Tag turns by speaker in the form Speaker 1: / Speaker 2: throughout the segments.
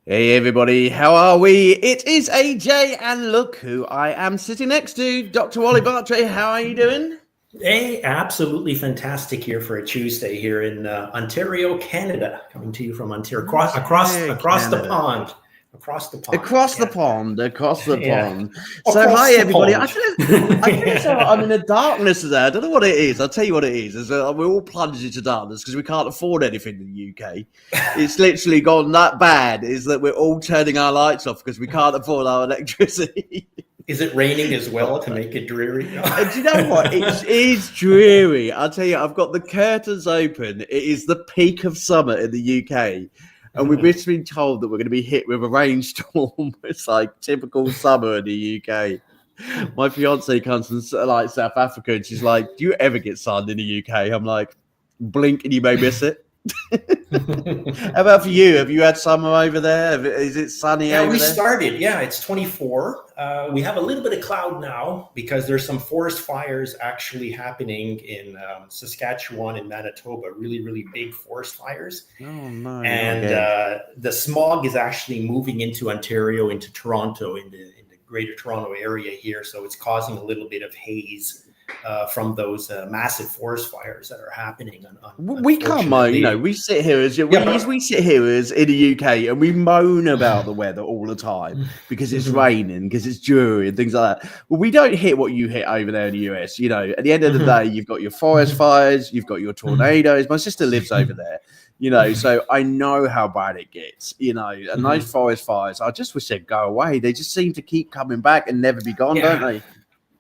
Speaker 1: Hey everybody, how are we? It is AJ, and look who I am sitting next to, Dr. Wally Bartfay. How are you doing?
Speaker 2: Hey, absolutely fantastic here for a Tuesday here in Ontario, Canada. Coming to you from Ontario, across the
Speaker 1: Canada.
Speaker 2: pond, across the pond.
Speaker 1: Across the pond. So
Speaker 2: Across
Speaker 1: hi
Speaker 2: the
Speaker 1: everybody.
Speaker 2: pond.
Speaker 1: I feel as though I'm in the darkness today. I don't know what it is. I'll tell you what it is. We're all plunged into darkness because we can't afford anything in the UK. It's literally gone that bad. Is that we're all turning our lights off because we can't afford our electricity.
Speaker 2: Is it raining as well to make it dreary?
Speaker 1: And do you know what? It is dreary. I'll tell you, I've got the curtains open. It is the peak of summer in the UK. And we've just been told that we're going to be hit with a rainstorm. It's like typical summer in the UK. My fiance comes from like South Africa and she's like, "Do you ever get sun in the UK?" I'm like, "Blink and you may miss it." How about for you? Have you had summer over there? Is it sunny over there?
Speaker 2: We started. Yeah, it's 24. We have a little bit of cloud now because there's some forest fires actually happening in Saskatchewan and Manitoba. Really, really big forest fires.
Speaker 1: Oh no!
Speaker 2: And the smog is actually moving into Ontario, into Toronto, in the Greater Toronto area here. So it's causing a little bit of haze from those massive forest fires that are happening.
Speaker 1: We can't moan, we sit here as we sit here as in the UK and we moan about the weather all the time because it's raining, because it's dreary and things like that. Well, we don't hit what you hit over there in the US. At the end of the day, you've got your forest fires, you've got your tornadoes. My sister lives over there, so I know how bad it gets, and those forest fires, I just wish they'd go away. They just seem to keep coming back and never be gone, don't they?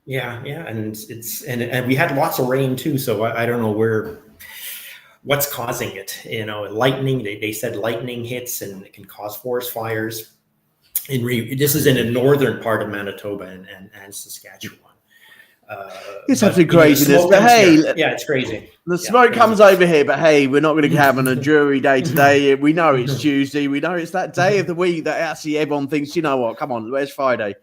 Speaker 2: Yeah, and we had lots of rain too, so I don't know what's causing it. Lightning. They said lightning hits and it can cause forest fires. This is in the northern part of Manitoba and Saskatchewan.
Speaker 1: It's absolutely craziness, but hey,
Speaker 2: it's crazy.
Speaker 1: The smoke comes over here, but hey, we're not going to have a dreary day today. We know it's Tuesday. We know it's that day of the week that actually everyone thinks, you know what? Come on, where's Friday?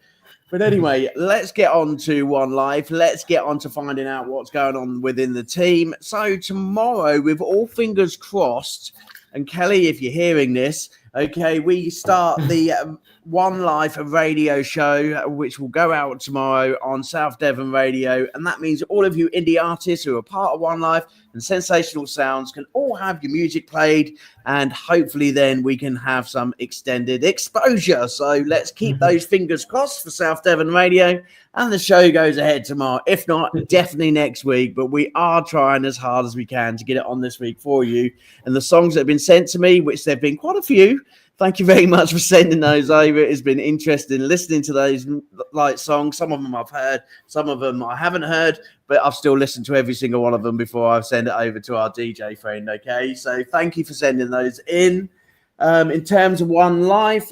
Speaker 1: But anyway, let's get on to One Life. Let's get on to finding out what's going on within the team. So tomorrow, with all fingers crossed, and Kelly, if you're hearing this, okay, we start the One Life radio show, which will go out tomorrow on South Devon Radio. And that means all of you indie artists who are part of One Life and Sensational Sounds can all have your music played. And hopefully then we can have some extended exposure. So let's keep those fingers crossed for South Devon Radio. And the show goes ahead tomorrow. If not, definitely next week. But we are trying as hard as we can to get it on this week for you. And the songs that have been sent to me, which there have been quite a few, thank you very much for sending those over. It's been interesting listening to those songs. Some of them I've heard, some of them I haven't heard, but I've still listened to every single one of them before I send it over to our DJ friend, okay? So thank you for sending those in. In terms of One Life,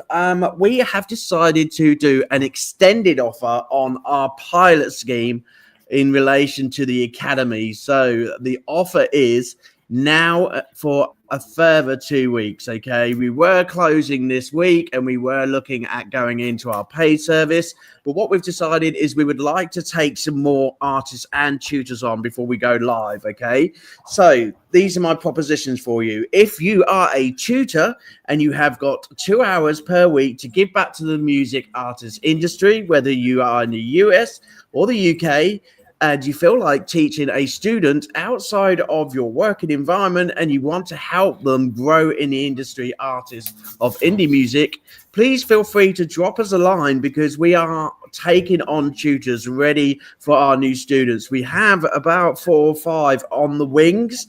Speaker 1: we have decided to do an extended offer on our pilot scheme in relation to the Academy. So the offer is now for a further 2 weeks, okay? We were closing this week and we were looking at going into our paid service, but what we've decided is we would like to take some more artists and tutors on before we go live, okay? So these are my propositions for you. If you are a tutor and you have got 2 hours per week to give back to the music artist industry, whether you are in the US or the UK, and you feel like teaching a student outside of your working environment and you want to help them grow in the industry artists of indie music, please feel free to drop us a line because we are taking on tutors ready for our new students. We have about 4 or 5 on the wings.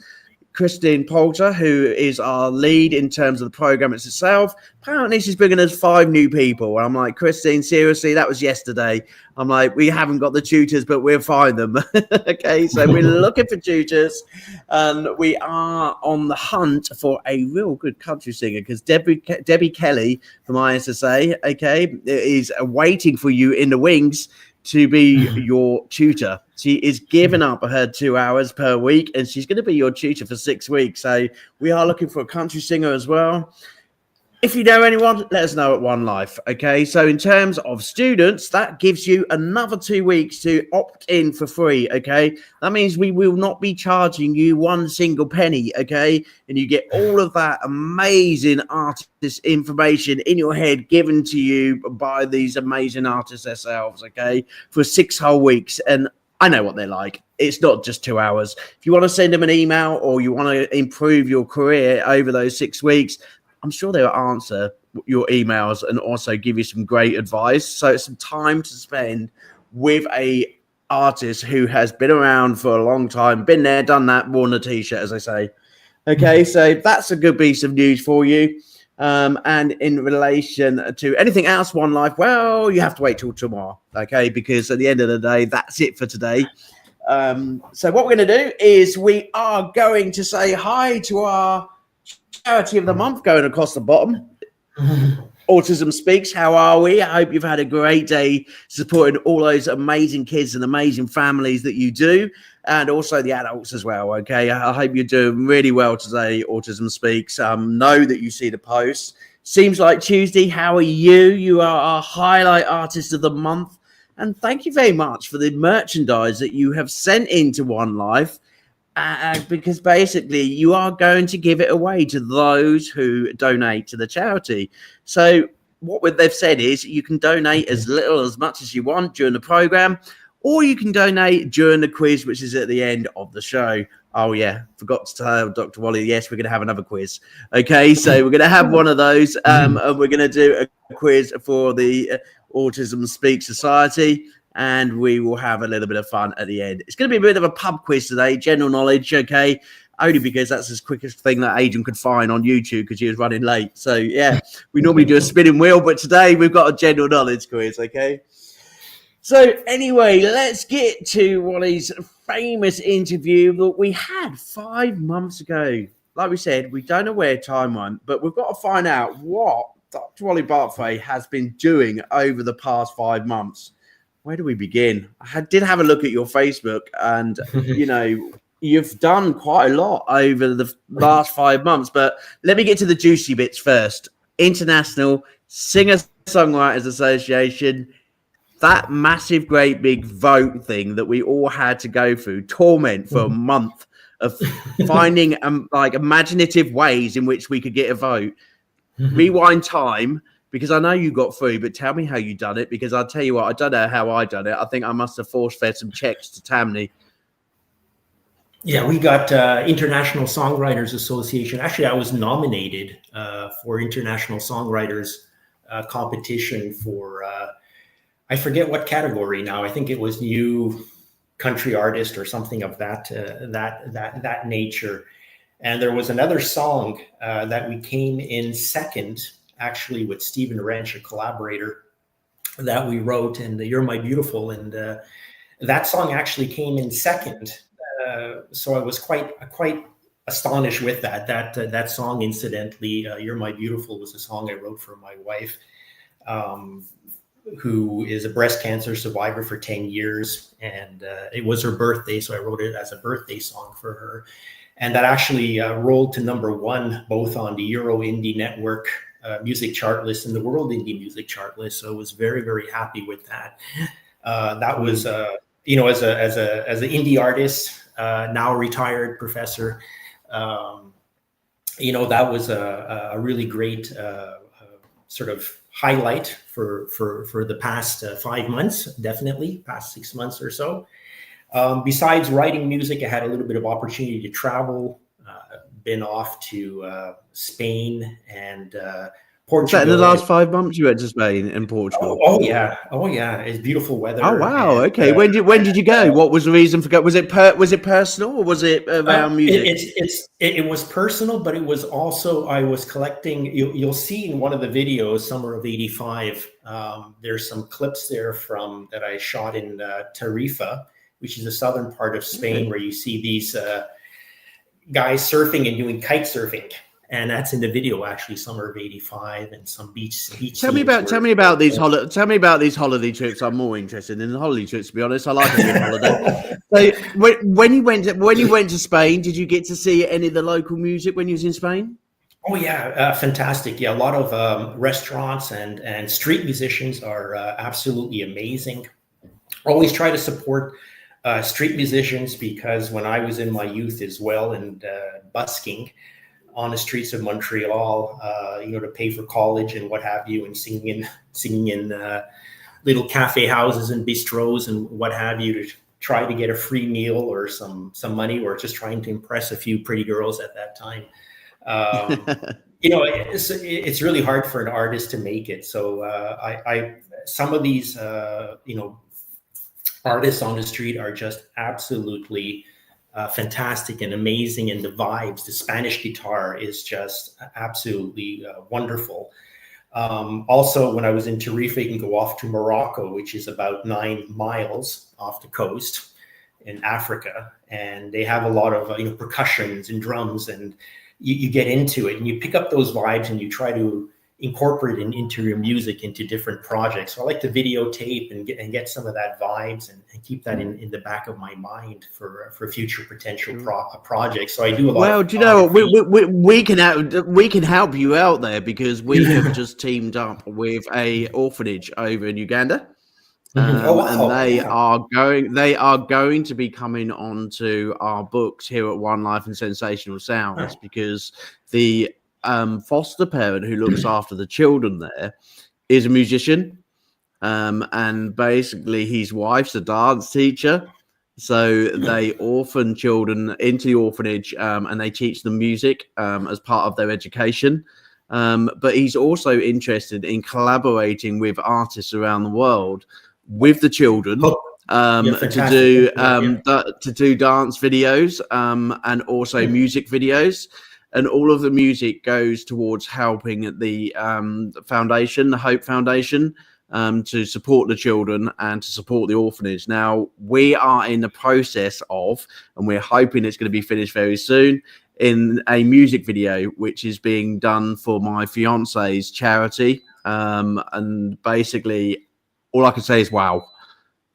Speaker 1: Christine Poulter, who is our lead in terms of the program itself, apparently she's bringing us 5 new people. And I'm like, Christine, seriously, that was yesterday. I'm like, we haven't got the tutors, but we'll find them. Okay, so we're looking for tutors. And we are on the hunt for a real good country singer because Debbie Kelly from ISSA, okay, is waiting for you in the wings to be your tutor. She is giving up her 2 hours per week and she's going to be your tutor for 6 weeks. So we are looking for a country singer as well. If you know anyone, let us know at One Life. Okay, so in terms of students, that gives you another 2 weeks to opt in for free. Okay, that means we will not be charging you one single penny. Okay, and you get all of that amazing artist information in your head given to you by these amazing artists themselves. Okay, for 6 whole weeks. And I know what they're like. It's not just 2 hours. If you want to send them an email or you want to improve your career over those 6 weeks, I'm sure they'll answer your emails and also give you some great advice. So it's some time to spend with a artist who has been around for a long time, been there, done that, worn a t-shirt, as I say. Okay, so that's a good piece of news for you. And in relation to anything else, One Life, well, you have to wait till tomorrow, okay? Because at the end of the day, that's it for today. So what we're going to do is we are going to say hi to our charity of the month going across the bottom. Autism Speaks. How are we? I hope you've had a great day supporting all those amazing kids and amazing families that you do, and also the adults as well. Okay, I hope you're doing really well today. Autism Speaks. Know that you see the posts. Seems like Tuesday. How are you? You are our highlight artist of the month, and thank you very much for the merchandise that you have sent into One Life. Because basically you are going to give it away to those who donate to the charity. So what they've said is you can donate as little as much as you want during the program, or you can donate during the quiz, which is at the end of the show. Oh yeah, forgot to tell Dr. Wally, yes, we're going to have another quiz. Okay, so we're going to have one of those, and we're going to do a quiz for the Autism Speak Society. And we will have a little bit of fun at the end. It's going to be a bit of a pub quiz today, general knowledge, okay? Only because that's the quickest thing that Adrian could find on YouTube because he was running late. So, yeah, we normally do a spinning wheel, but today we've got a general knowledge quiz, okay? So, anyway, let's get to Wally's famous interview that we had 5 months ago. Like we said, we don't know where time went, but we've got to find out what Dr. Wally Bartfay has been doing over the past 5 months. Where do we begin? I did have a look at your Facebook, and you know, you've done quite a lot over the last 5 months. But let me get to the juicy bits first. International Singer-Songwriters Association, that massive, great big vote thing that we all had to go through, torment for a month of finding like imaginative ways in which we could get a vote. Rewind time. Because I know you got through, but tell me how you done it. Because I'll tell you what, I don't know how I done it. I think I must have force-fed some checks to Tammany.
Speaker 2: Yeah, we got International Songwriters Association. Actually, I was nominated for International Songwriters competition for, I forget what category now. I think it was new country artist or something of that nature. And there was another song that we came in second, actually with Stephen Wrench, a collaborator that we wrote, and You're My Beautiful. And that song actually came in second. So I was quite astonished with that song. Incidentally, You're My Beautiful was a song I wrote for my wife, who is a breast cancer survivor for 10 years. And it was her birthday. So I wrote it as a birthday song for her. And that actually rolled to #1, both on the Euro Indie Network music chart list and the World Indie Music chart list. So I was very, very happy with that. That was, you know, as an indie artist, now a retired professor, you know, that was a really great sort of highlight for the past 5 months, definitely past 6 months or so. Besides writing music, I had a little bit of opportunity to travel. Been off to Spain and Portugal.
Speaker 1: In the last 5 months, you went to Spain and Portugal.
Speaker 2: Oh yeah, it's beautiful weather.
Speaker 1: Oh wow,
Speaker 2: and,
Speaker 1: okay. When did you go? What was the reason for going? Was it personal or was it around music?
Speaker 2: It was personal, but it was also I was collecting. You'll see in one of the videos, summer of '85. There's some clips there from that I shot in Tarifa, which is the southern part of Spain, where you see these guys surfing and doing kite surfing, and that's in the video actually, summer of '85, and some beach.
Speaker 1: Tell me about these holiday trips. I'm more interested in the holiday trips, to be honest. I like a good holiday. So when you went to Spain, did you get to see any of the local music when you was in Spain?
Speaker 2: Oh yeah, fantastic. Yeah, a lot of restaurants and street musicians are absolutely amazing. Always try to support street musicians, because when I was in my youth as well, and busking on the streets of Montreal, to pay for college and what have you, and singing in little cafe houses and bistros and what have you, to try to get a free meal or some money, or just trying to impress a few pretty girls at that time. Um, it's really hard for an artist to make it. So I some of these artists on the street are just absolutely fantastic and amazing, and the vibes, the Spanish guitar is just absolutely wonderful. Also, when I was in Tarifa, you can go off to Morocco, which is about 9 miles off the coast in Africa, and they have a lot of percussions and drums, and you get into it and you pick up those vibes and you try to incorporate it into your music, into different projects. So I like to videotape and get some of that vibes, and keep that in the back of my mind for future potential projects. So I do a lot.
Speaker 1: Well, do you know what? We can help you out there, because we have just teamed up with a orphanage over in Uganda. And they are going to be coming onto our books here at One Life and Sensational Sounds, because the foster parent who looks after the children there is a musician, and basically his wife's a dance teacher. So they orphan children into the orphanage, and they teach them music as part of their education. But he's also interested in collaborating with artists around the world, with the children, to do dance videos, and also music videos, and all of the music goes towards helping the foundation, the Hope Foundation, to support the children and to support the orphanage. Now, we are in the process of, and we're hoping it's going to be finished very soon, in a music video which is being done for my fiance's charity, and basically all I can say is, wow,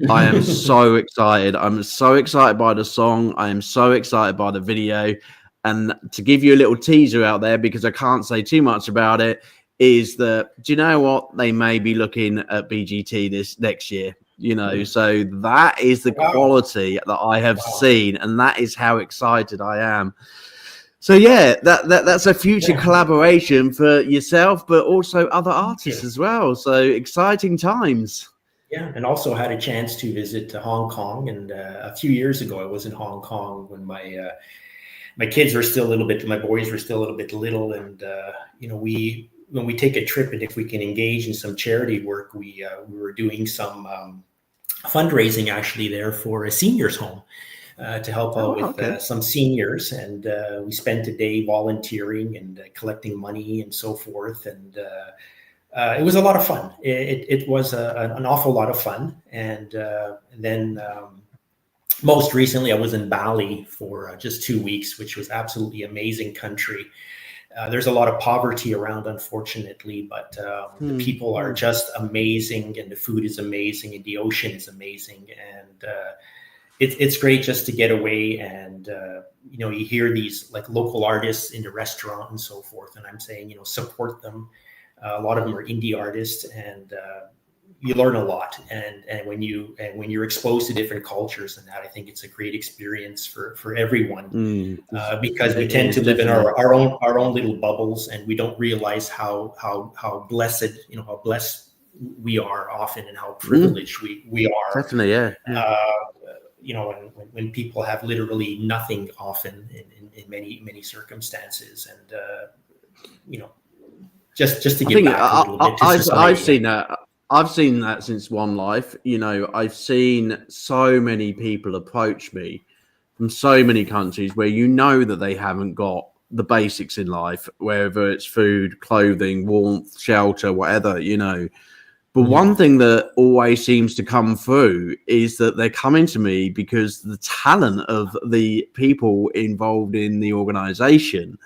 Speaker 1: I am so excited. I'm so excited by the song. I am so excited by the video. And to give you a little teaser out there, because I can't say too much about it, is that, do you know what? They may be looking at BGT this next year, so that is the quality that I have seen. And that is how excited I am. So yeah, that's a future collaboration for yourself, but also other artists as well. So exciting times.
Speaker 2: Yeah, and also had a chance to visit Hong Kong, and a few years ago I was in Hong Kong when my kids were still a little bit, my boys were still a little bit little, and when we take a trip, and if we can engage in some charity work, we were doing some fundraising actually there for a seniors home. To help out with some seniors, and we spent a day volunteering and collecting money and so forth, and it was a lot of fun. It was an awful lot of fun, and then most recently I was in Bali for just 2 weeks, which was absolutely amazing country. There's a lot of poverty around, unfortunately, but the people are just amazing, and the food is amazing, and the ocean is amazing, and it's great just to get away, and you hear these like local artists in the restaurant and so forth, and I'm saying support them. A lot of them are indie artists, and you learn a lot, and when you're exposed to different cultures and that, I think it's a great experience for everyone, because we tend to live in our own little bubbles, and we don't realize how blessed how blessed we are often, and how privileged we are. Definitely, yeah. When people have literally nothing often in many circumstances, and just to give back a little bit to society.
Speaker 1: I've seen that since One Life. I've seen so many people approach me from so many countries where that they haven't got the basics in life, whether it's food, clothing, warmth, shelter, whatever, But one thing that always seems to come through is that they're coming to me because the talent of the people involved in the organization,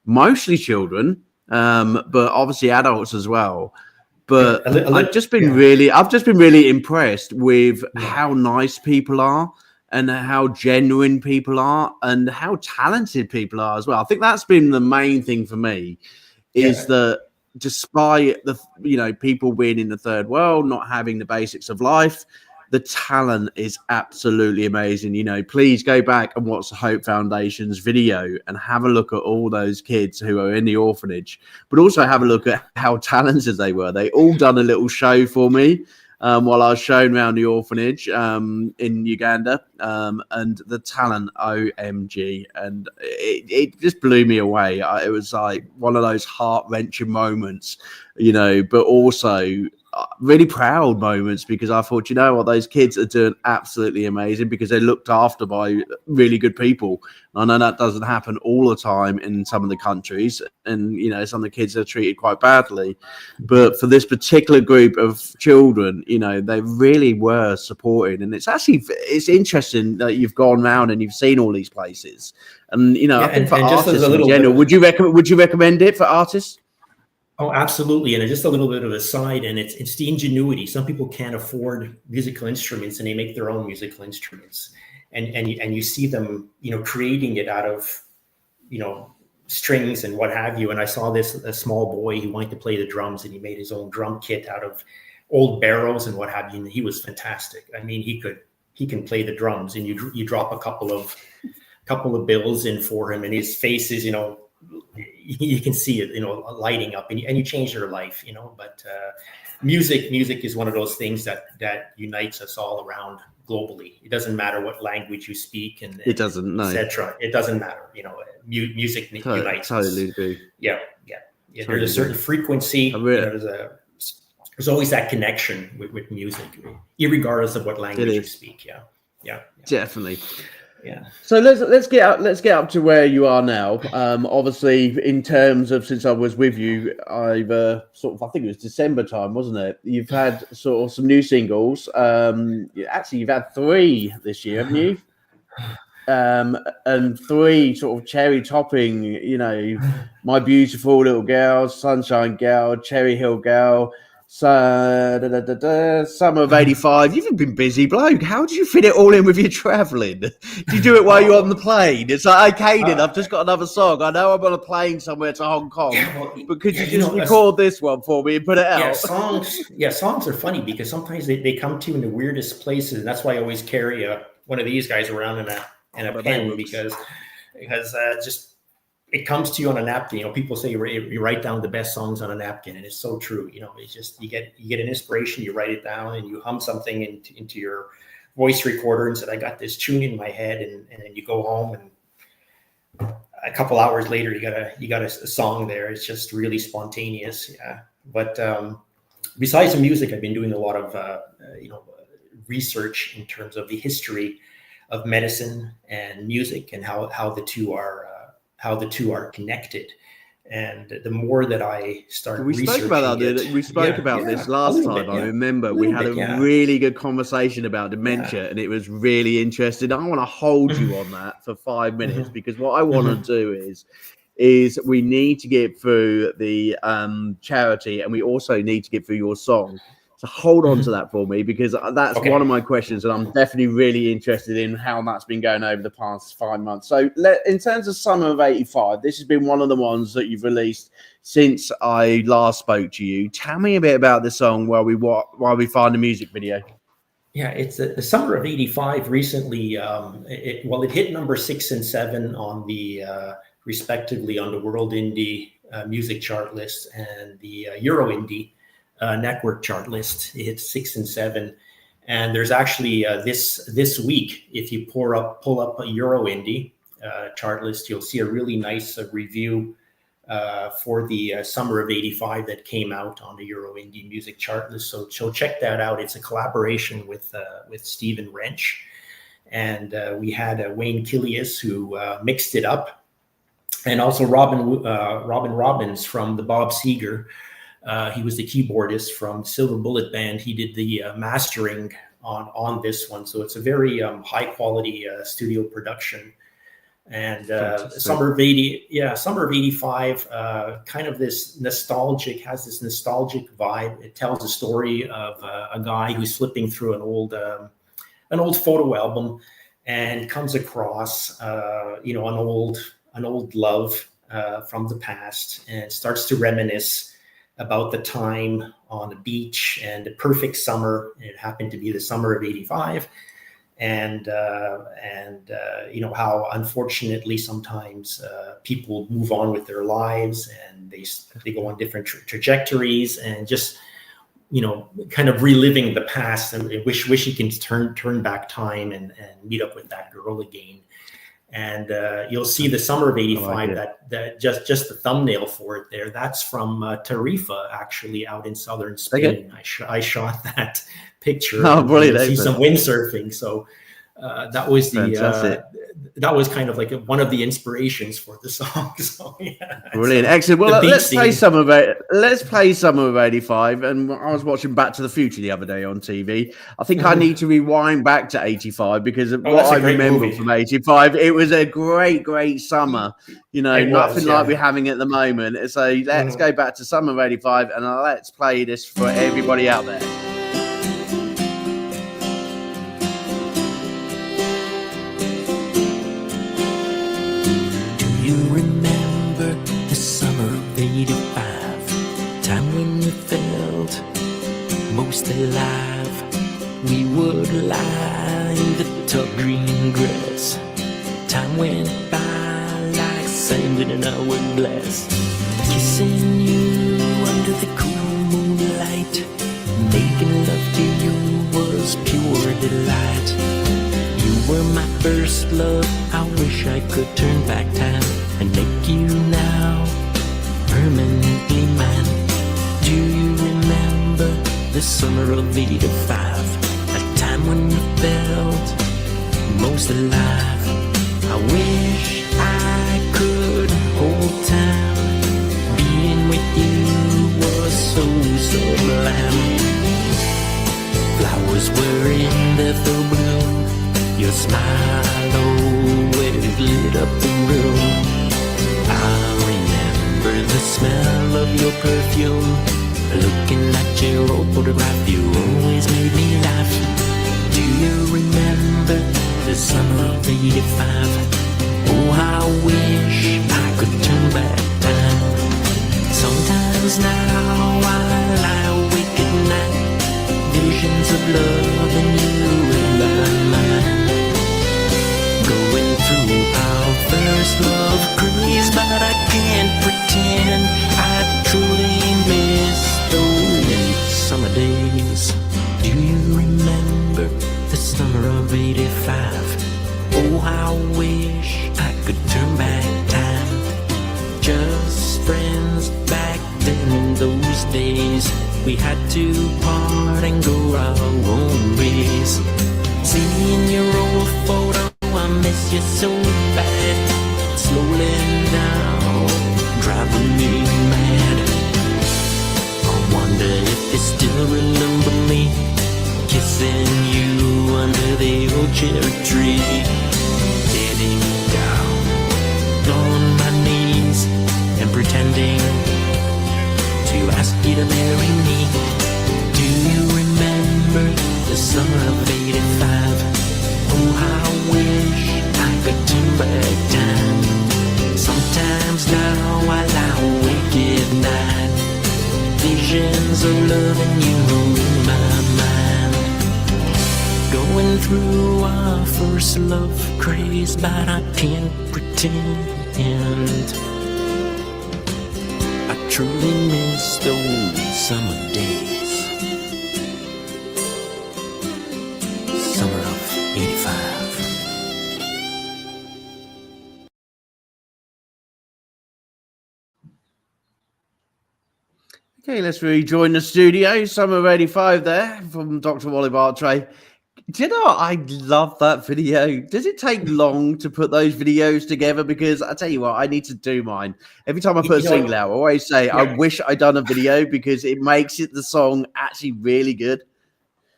Speaker 1: mostly children, but obviously adults as well. But I've just been really impressed with how nice people are, and how genuine people are and how talented people are as well. I think that's been the main thing for me, is that despite the, people being in the third world, not having the basics of life, the talent is absolutely amazing. Please go back and watch the Hope Foundation's video and have a look at all those kids who are in the orphanage, but also have a look at how talented they were. They all done a little show for me while I was shown around the orphanage in Uganda, and the talent, OMG, and it just blew me away. It was like one of those heart-wrenching moments, but also really proud moments, because I thought, those kids are doing absolutely amazing because they're looked after by really good people. I know that doesn't happen all the time in some of the countries, and some of the kids are treated quite badly, but for this particular group of children, they really were supported. And it's interesting that you've gone around and you've seen all these places, and I think for artists in general, would you recommend it for artists?
Speaker 2: Oh, absolutely. And just a little bit of a side, and it's the ingenuity. Some people can't afford musical instruments, and they make their own musical instruments. And you see them, creating it out of, strings and what have you. And I saw a small boy who wanted to play the drums, and he made his own drum kit out of old barrels and what have you. And he was fantastic. I mean, he can play the drums, and you drop a couple of bills in for him, and his face is, you can see it, lighting up, and you change their life, but music is one of those things that unites us all around globally. It doesn't matter what language you speak, and
Speaker 1: it doesn't,
Speaker 2: etc. It doesn't matter, music unites
Speaker 1: totally
Speaker 2: us.
Speaker 1: Do.
Speaker 2: Yeah. Totally. There's a certain frequency, there's always that connection with music, irregardless of what language you speak. Yeah.
Speaker 1: Definitely.
Speaker 2: Yeah.
Speaker 1: So let's get up to where you are now. Obviously, in terms of, since I was with you, I've I think it was December time, wasn't it? You've had sort of some new singles. Actually, you've had 3 this year, haven't you? And 3 sort of cherry topping. My Beautiful Little Girl, Sunshine Girl, Cherry Hill Girl. Summer of '85. You've been busy, bloke. How did you fit it all in with your travelling? Do you do it while you're on the plane? It's like, okay, then I've just got another song. I know I'm on a plane somewhere to Hong Kong, but could you just record this one for me and put it out?
Speaker 2: Songs are funny because sometimes they come to you in the weirdest places, and that's why I always carry one of these guys around and a pen, because just it comes to you on a napkin. People say you write down the best songs on a napkin, and it's so true. It's just you get an inspiration, you write it down, and you hum something into your voice recorder and said, I got this tune in my head, and then you go home, and a couple hours later you got a song there. It's just really spontaneous. Yeah. But besides the music, I've been doing a lot of research in terms of the history of medicine and music, and how the two are connected. And the more that I start researching,
Speaker 1: we spoke about this last time. I remember we had a really good conversation about dementia, and it was really interesting. I want to hold you on that for 5 minutes, because what I want to do is we need to get through the charity, and we also need to get through your song. So hold on to that for me, because that's one of my questions, and I'm definitely really interested in how that's been going over the past 5 months. So in terms of Summer of '85, this has been one of the ones that you've released since I last spoke to you. Tell me a bit about the song while we find the music video.
Speaker 2: Yeah, it's the Summer of '85 recently. It hit number 6 and 7 on the respectively on the World Indie Music Chart list and the Euro Indie network chart list. It hit 6 and 7, and there's actually this week, if you pull up a Euro Indie chart list, you'll see a really nice review for the Summer of '85 that came out on the Euro Indie Music Chart list. So check that out. It's a collaboration with Stephen Wrench, and we had Wayne Killus who mixed it up, and also Robbins from the Bob Seager. He was the keyboardist from Silver Bullet Band. He did the mastering on this one. So it's a very high quality studio production. And Summer of '85, kind of has this nostalgic vibe. It tells the story of a guy who's flipping through an old photo album, and comes across, an old love from the past, and starts to reminisce about the time on the beach and the perfect summer. It happened to be the summer of '85. And how unfortunately sometimes people move on with their lives, and they go on different trajectories, and just kind of reliving the past, and wish he can turn back time and meet up with that girl again. And you'll see the summer of '85, that just the thumbnail for it there. That's from Tarifa, actually, out in southern Spain. Okay. I shot that picture.
Speaker 1: Oh, brilliant!
Speaker 2: See some windsurfing. So that was that was kind of like one of the inspirations for the song. So, yeah,
Speaker 1: brilliant, excellent. Well, let's play some of it. Let's play some of '85. And I was watching Back to the Future the other day on TV. I think I need to rewind back to '85 because what I remember from '85, it was a great summer. Nothing like we're having at the moment. So let's go back to summer of '85 and let's play this for everybody out there.
Speaker 3: You remember the summer of '85, time when we felt most alive. We would lie in the tall green grass. Time went by like sand in an hourglass. Kissing you under the cool moonlight, making love to you was pure delight. You were my first love. I wish I could turn back time and make you now permanently mine. Do you remember the summer of '85, a time when you felt most alive? I wish I could hold time. Being with you was so sublime. Flowers were in their full bloom. Your smile always lit up the room. I remember the smell of your perfume. Looking at your old photograph, you always made me laugh. Do you remember the summer of '85? Oh, I wish I could turn back time. Sometimes now I lie awake at night, visions of love and you in my mind. Going through our first love craze, but I can't pretend I truly miss those summer days. Do you remember the summer of '85? Oh, I wish I could turn back time. Just friends back then in those days. We had to part and go our own ways. Seeing your old photo, I miss you so bad. Slowly now, driving me mad. I wonder if you still remember me, kissing you under the old cherry tree. Getting down on my knees and pretending to ask you to marry me. Do you remember the summer of '85? Oh, I wish I could turn back time. Sometimes now I lie awake at night, visions of loving you in my mind. Going through our first love craze, but I can't pretend I truly miss those summer days. Summer of '85.
Speaker 1: Okay, let's rejoin the studio. Summer of '85 there from Dr. Wally Bartfay. Do you know what? I love that video. Does it take long to put those videos together? Because I tell you what, I need to do mine. Every time I put a single out, I always say, I wish I'd done a video because it makes the song actually really good.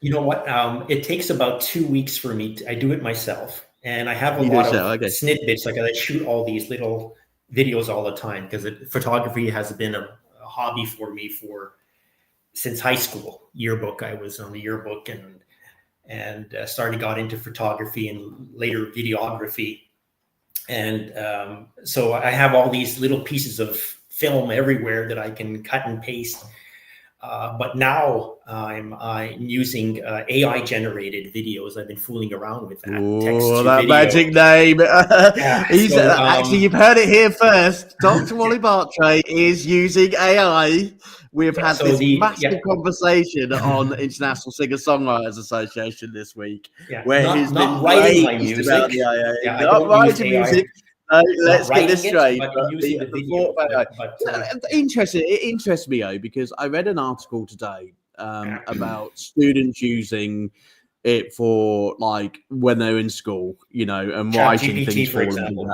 Speaker 2: You know what? It takes about 2 weeks for me. I do it myself. And I have a lot of snippets. Like I shoot all these little videos all the time because photography has been a hobby for me since high school yearbook. I was on the yearbook, and and got into photography and later videography. And so I have all these little pieces of film everywhere that I can cut and paste. But now I'm using AI generated videos. I've been fooling around with that.
Speaker 1: Oh, that magic name. Actually, you've heard it here first. Dr. Wally Bartfay is using AI. We have had this massive conversation on International Singer-Songwriters Association this week, where he's been
Speaker 2: writing my music.
Speaker 1: About the AI. Not writing music. Let's get this straight. Interesting. It interests me, because I read an article today about students using it for like when they're in school, and writing things for example.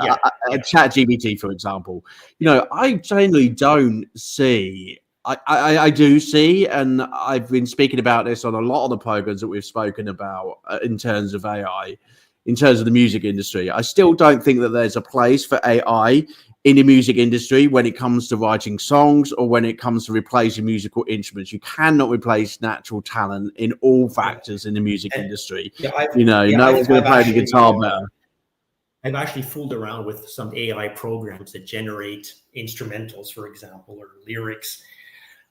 Speaker 1: ChatGPT, for example. I generally don't see. I do see, and I've been speaking about this on a lot of the programs that we've spoken about in terms of AI. In terms of the music industry, I still don't think that there's a place for AI in the music industry when it comes to writing songs or when it comes to replacing musical instruments. You cannot replace natural talent in all factors in the music industry. No one's going to play the guitar better.
Speaker 2: I've actually fooled around with some AI programs that generate instrumentals, for example, or lyrics.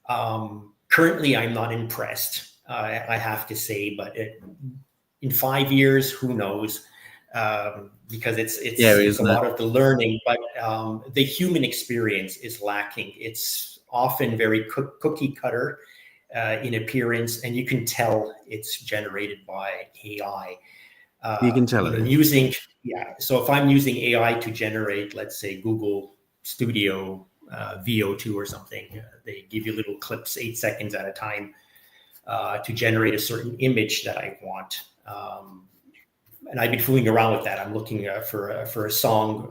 Speaker 2: Currently, I'm not impressed, I have to say, but in 5 years, who knows? Because it's a lot of the learning, but the human experience is lacking. It's often very cookie cutter in appearance, and you can tell it's generated by AI.
Speaker 1: You can tell it.
Speaker 2: So if I'm using AI to generate, let's say, Google Studio VO2 or something, they give you little clips 8 seconds at a time to generate a certain image that I want. And I've been fooling around with that. I'm looking for a song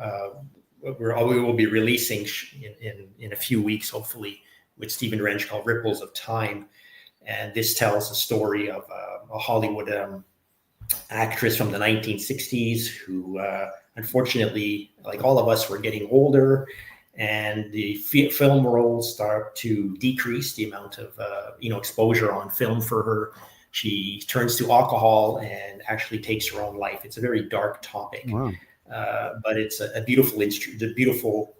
Speaker 2: we will be releasing in a few weeks, hopefully, with Stephen Wrench, called Ripples of Time. And this tells the story of a Hollywood actress from the 1960s who, unfortunately, like all of us, were getting older, and the film roles start to decrease, the amount of exposure on film for her. She turns to alcohol and actually takes her own life. It's a very dark topic, but it's a beautiful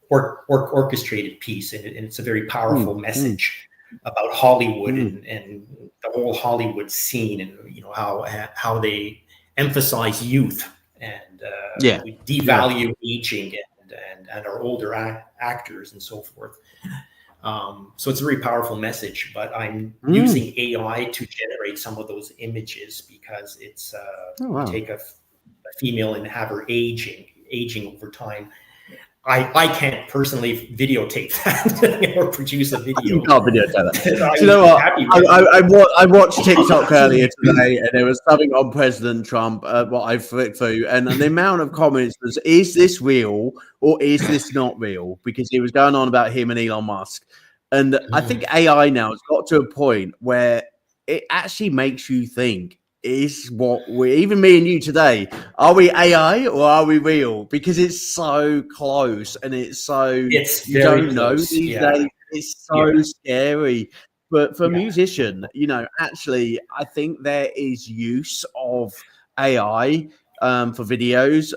Speaker 2: orchestrated piece, and it's a very powerful message about Hollywood and the whole Hollywood scene, and how they emphasize youth and devalue aging and our older actors and so forth. So it's a very powerful message, but I'm using AI to generate some of those images because it's take a female and have her aging over time. I can't personally videotape that or produce a video.
Speaker 1: You can't videotape that. Do you know what? I watched TikTok earlier today, and there was something on President Trump. What I flicked through, and the amount of comments was, "Is this real or is this not real?" Because he was going on about him and Elon Musk, and I think AI now has got to a point where it actually makes you think. Is what even me and you today, are we AI or are we real? Because it's so close and you don't know these days. It's so scary. But for a musician, actually, I think there is use of AI for videos,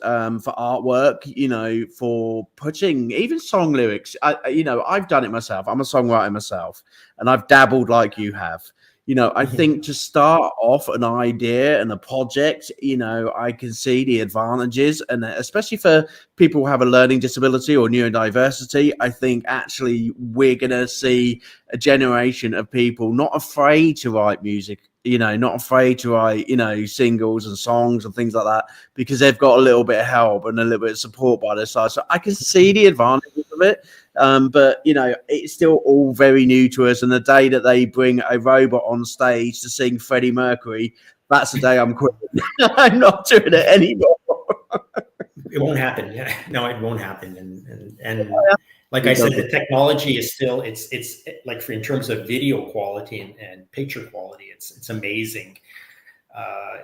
Speaker 1: for artwork, for putting even song lyrics. I've done it myself. I'm a songwriter myself, and I've dabbled like you have. I think to start off an idea and a project, I can see the advantages, and especially for people who have a learning disability or neurodiversity, I think actually we're going to see a generation of people not afraid to write music, not afraid to write, singles and songs and things like that, because they've got a little bit of help and a little bit of support by their side. So I can see the advantages of it. But it's still all very new to us. And the day that they bring a robot on stage to sing Freddie Mercury, that's the day I'm quitting. I'm not doing it anymore.
Speaker 2: It won't happen. No, it won't happen. And like I said, the technology is still, it's like in terms of video quality and picture quality, it's amazing.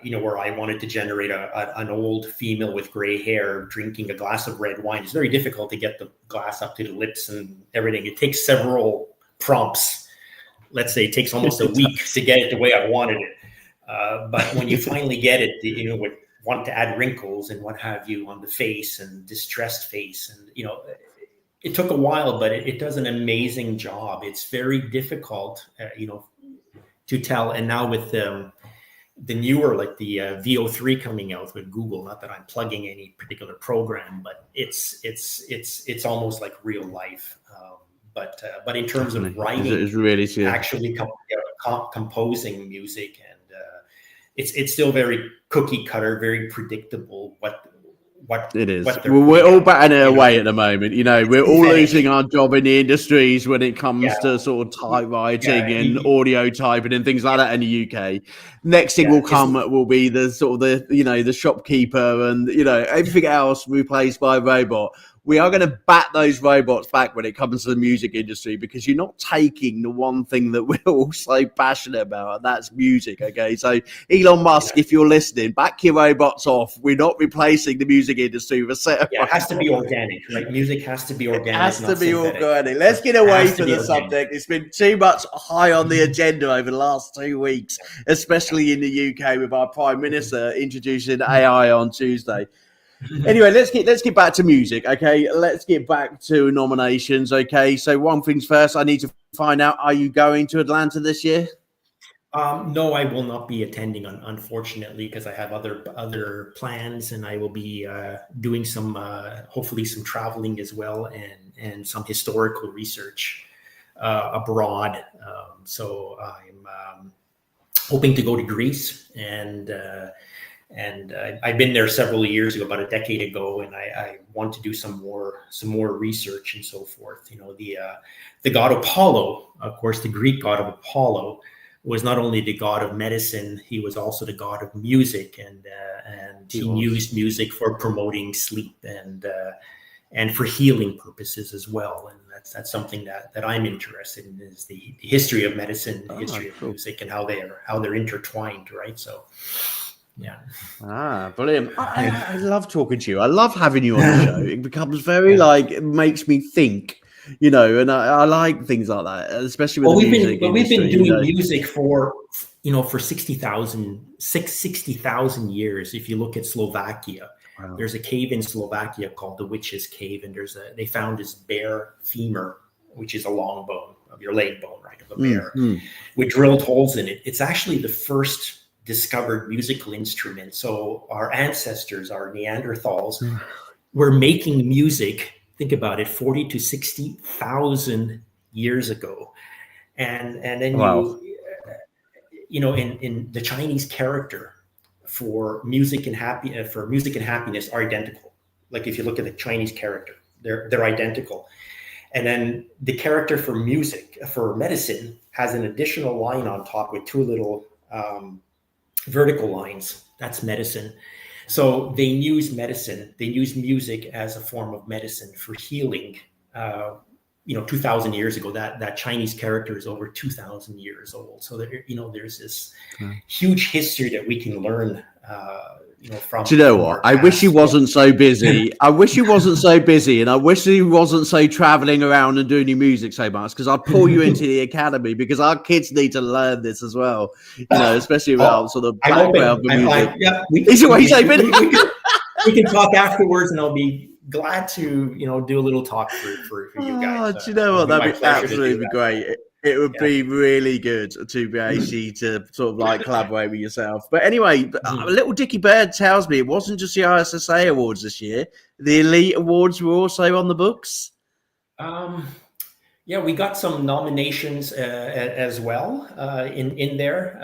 Speaker 2: Where I wanted to generate an old female with gray hair drinking a glass of red wine. It's very difficult to get the glass up to the lips and everything. It takes several prompts. Let's say it takes almost a week to get it the way I wanted it. But when you finally get it, would want to add wrinkles and what have you on the face and distressed face. And, it took a while, but it does an amazing job. It's very difficult, to tell. And now with the newer, like the VO3 coming out with Google, not that I'm plugging any particular program, but it's almost like real life. But in terms of writing,
Speaker 1: it's really
Speaker 2: actually composing music, and it's still very cookie cutter, very predictable. What it is.
Speaker 1: We're all batting it away at the moment. We're all losing our job in the industries when it comes to sort of typewriting and audio typing and things like that in the UK. Next thing will come will be the sort of the shopkeeper and everything else replaced by a robot. We are going to bat those robots back when it comes to the music industry, because you're not taking the one thing that we're all so passionate about, and that's music. Okay, so Elon Musk, if you're listening, back your robots off. We're not replacing the music industry with a set of
Speaker 2: it has to be organic, right? Music has to be organic.
Speaker 1: It has to be organic. Let's get away from the subject. It's been too much high on the agenda over the last 2 weeks, especially in the UK with our Prime Minister introducing AI on Tuesday. Anyway, let's get back to music, okay? Let's get back to nominations, okay? So one thing's first, I need to find out, are you going to Atlanta this year?
Speaker 2: No, I will not be attending, unfortunately, because I have other plans, and I will be doing some, hopefully some traveling as well, and some historical research abroad. So I'm hoping to go to Greece, and I've been there several years ago, about a decade ago, and I want to do some more research and so forth. The god Apollo, of course, the Greek god of Apollo, was not only the god of medicine, he was also the god of music, and he used music for promoting sleep and for healing purposes as well. And that's something that I'm interested in, is the history of medicine, the history of music, and how they're intertwined, right? So. Yeah.
Speaker 1: Brilliant. I love talking to you. I love having you on the show. It becomes very it makes me think, and I like things like that, especially with the music industry.
Speaker 2: We've been doing music for 60,000 years. If you look at Slovakia, there's a cave in Slovakia called the Witch's Cave, and they found this bear femur, which is a long bone of your leg bone, right, of a bear, with drilled holes in it. It's actually the first discovered musical instrument. So our ancestors, our Neanderthals, were making music, think about it, 40 to 60,000 years ago. And then in the Chinese character for music and happiness are identical. Like if you look at the Chinese character, they're identical. And then the character for medicine has an additional line on top with two little vertical lines. That's medicine. So they use music as a form of medicine for healing. 2,000 years ago, that Chinese character is over 2,000 years old. So there's this huge history that we can learn from.
Speaker 1: Do you know what? I wish he wasn't so busy. And I wish he wasn't so traveling around and doing your music so much, because I'd pull you into the academy, because our kids need to learn this as well. Especially about sort of background for music.
Speaker 2: We can talk afterwards, and I'll be glad to do a little talk for you guys.
Speaker 1: Do you know what? That'd be absolutely great. It would be really good to be able to sort of collaborate with yourself. But anyway, little Dickie Bird tells me it wasn't just the ISSA Awards this year. The Elite Awards were also on the books.
Speaker 2: We got some nominations as well in there.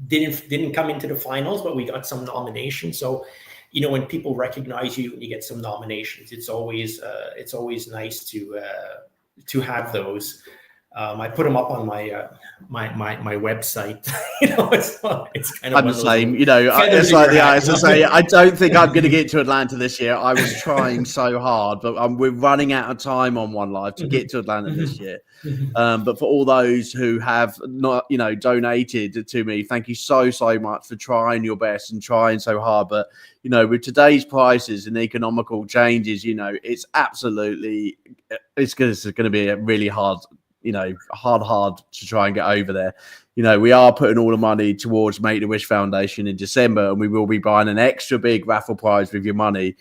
Speaker 2: Didn't come into the finals, but we got some nominations. So, when people recognize you and you get some nominations, it's always nice to have those. I put them up on my website. It's kind of
Speaker 1: I'm the same. It's like the ISSA. I don't think I'm going to get to Atlanta this year. I was trying so hard, but we're running out of time on One Life to get to Atlanta this year. But for all those who have not, donated to me, thank you so much for trying your best and trying so hard. But with today's prices and economical changes, it's absolutely it's going to be a really hard hard to try and get over there. We are putting all the money towards Make-A-Wish Foundation in December, and we will be buying an extra big raffle prize with your money.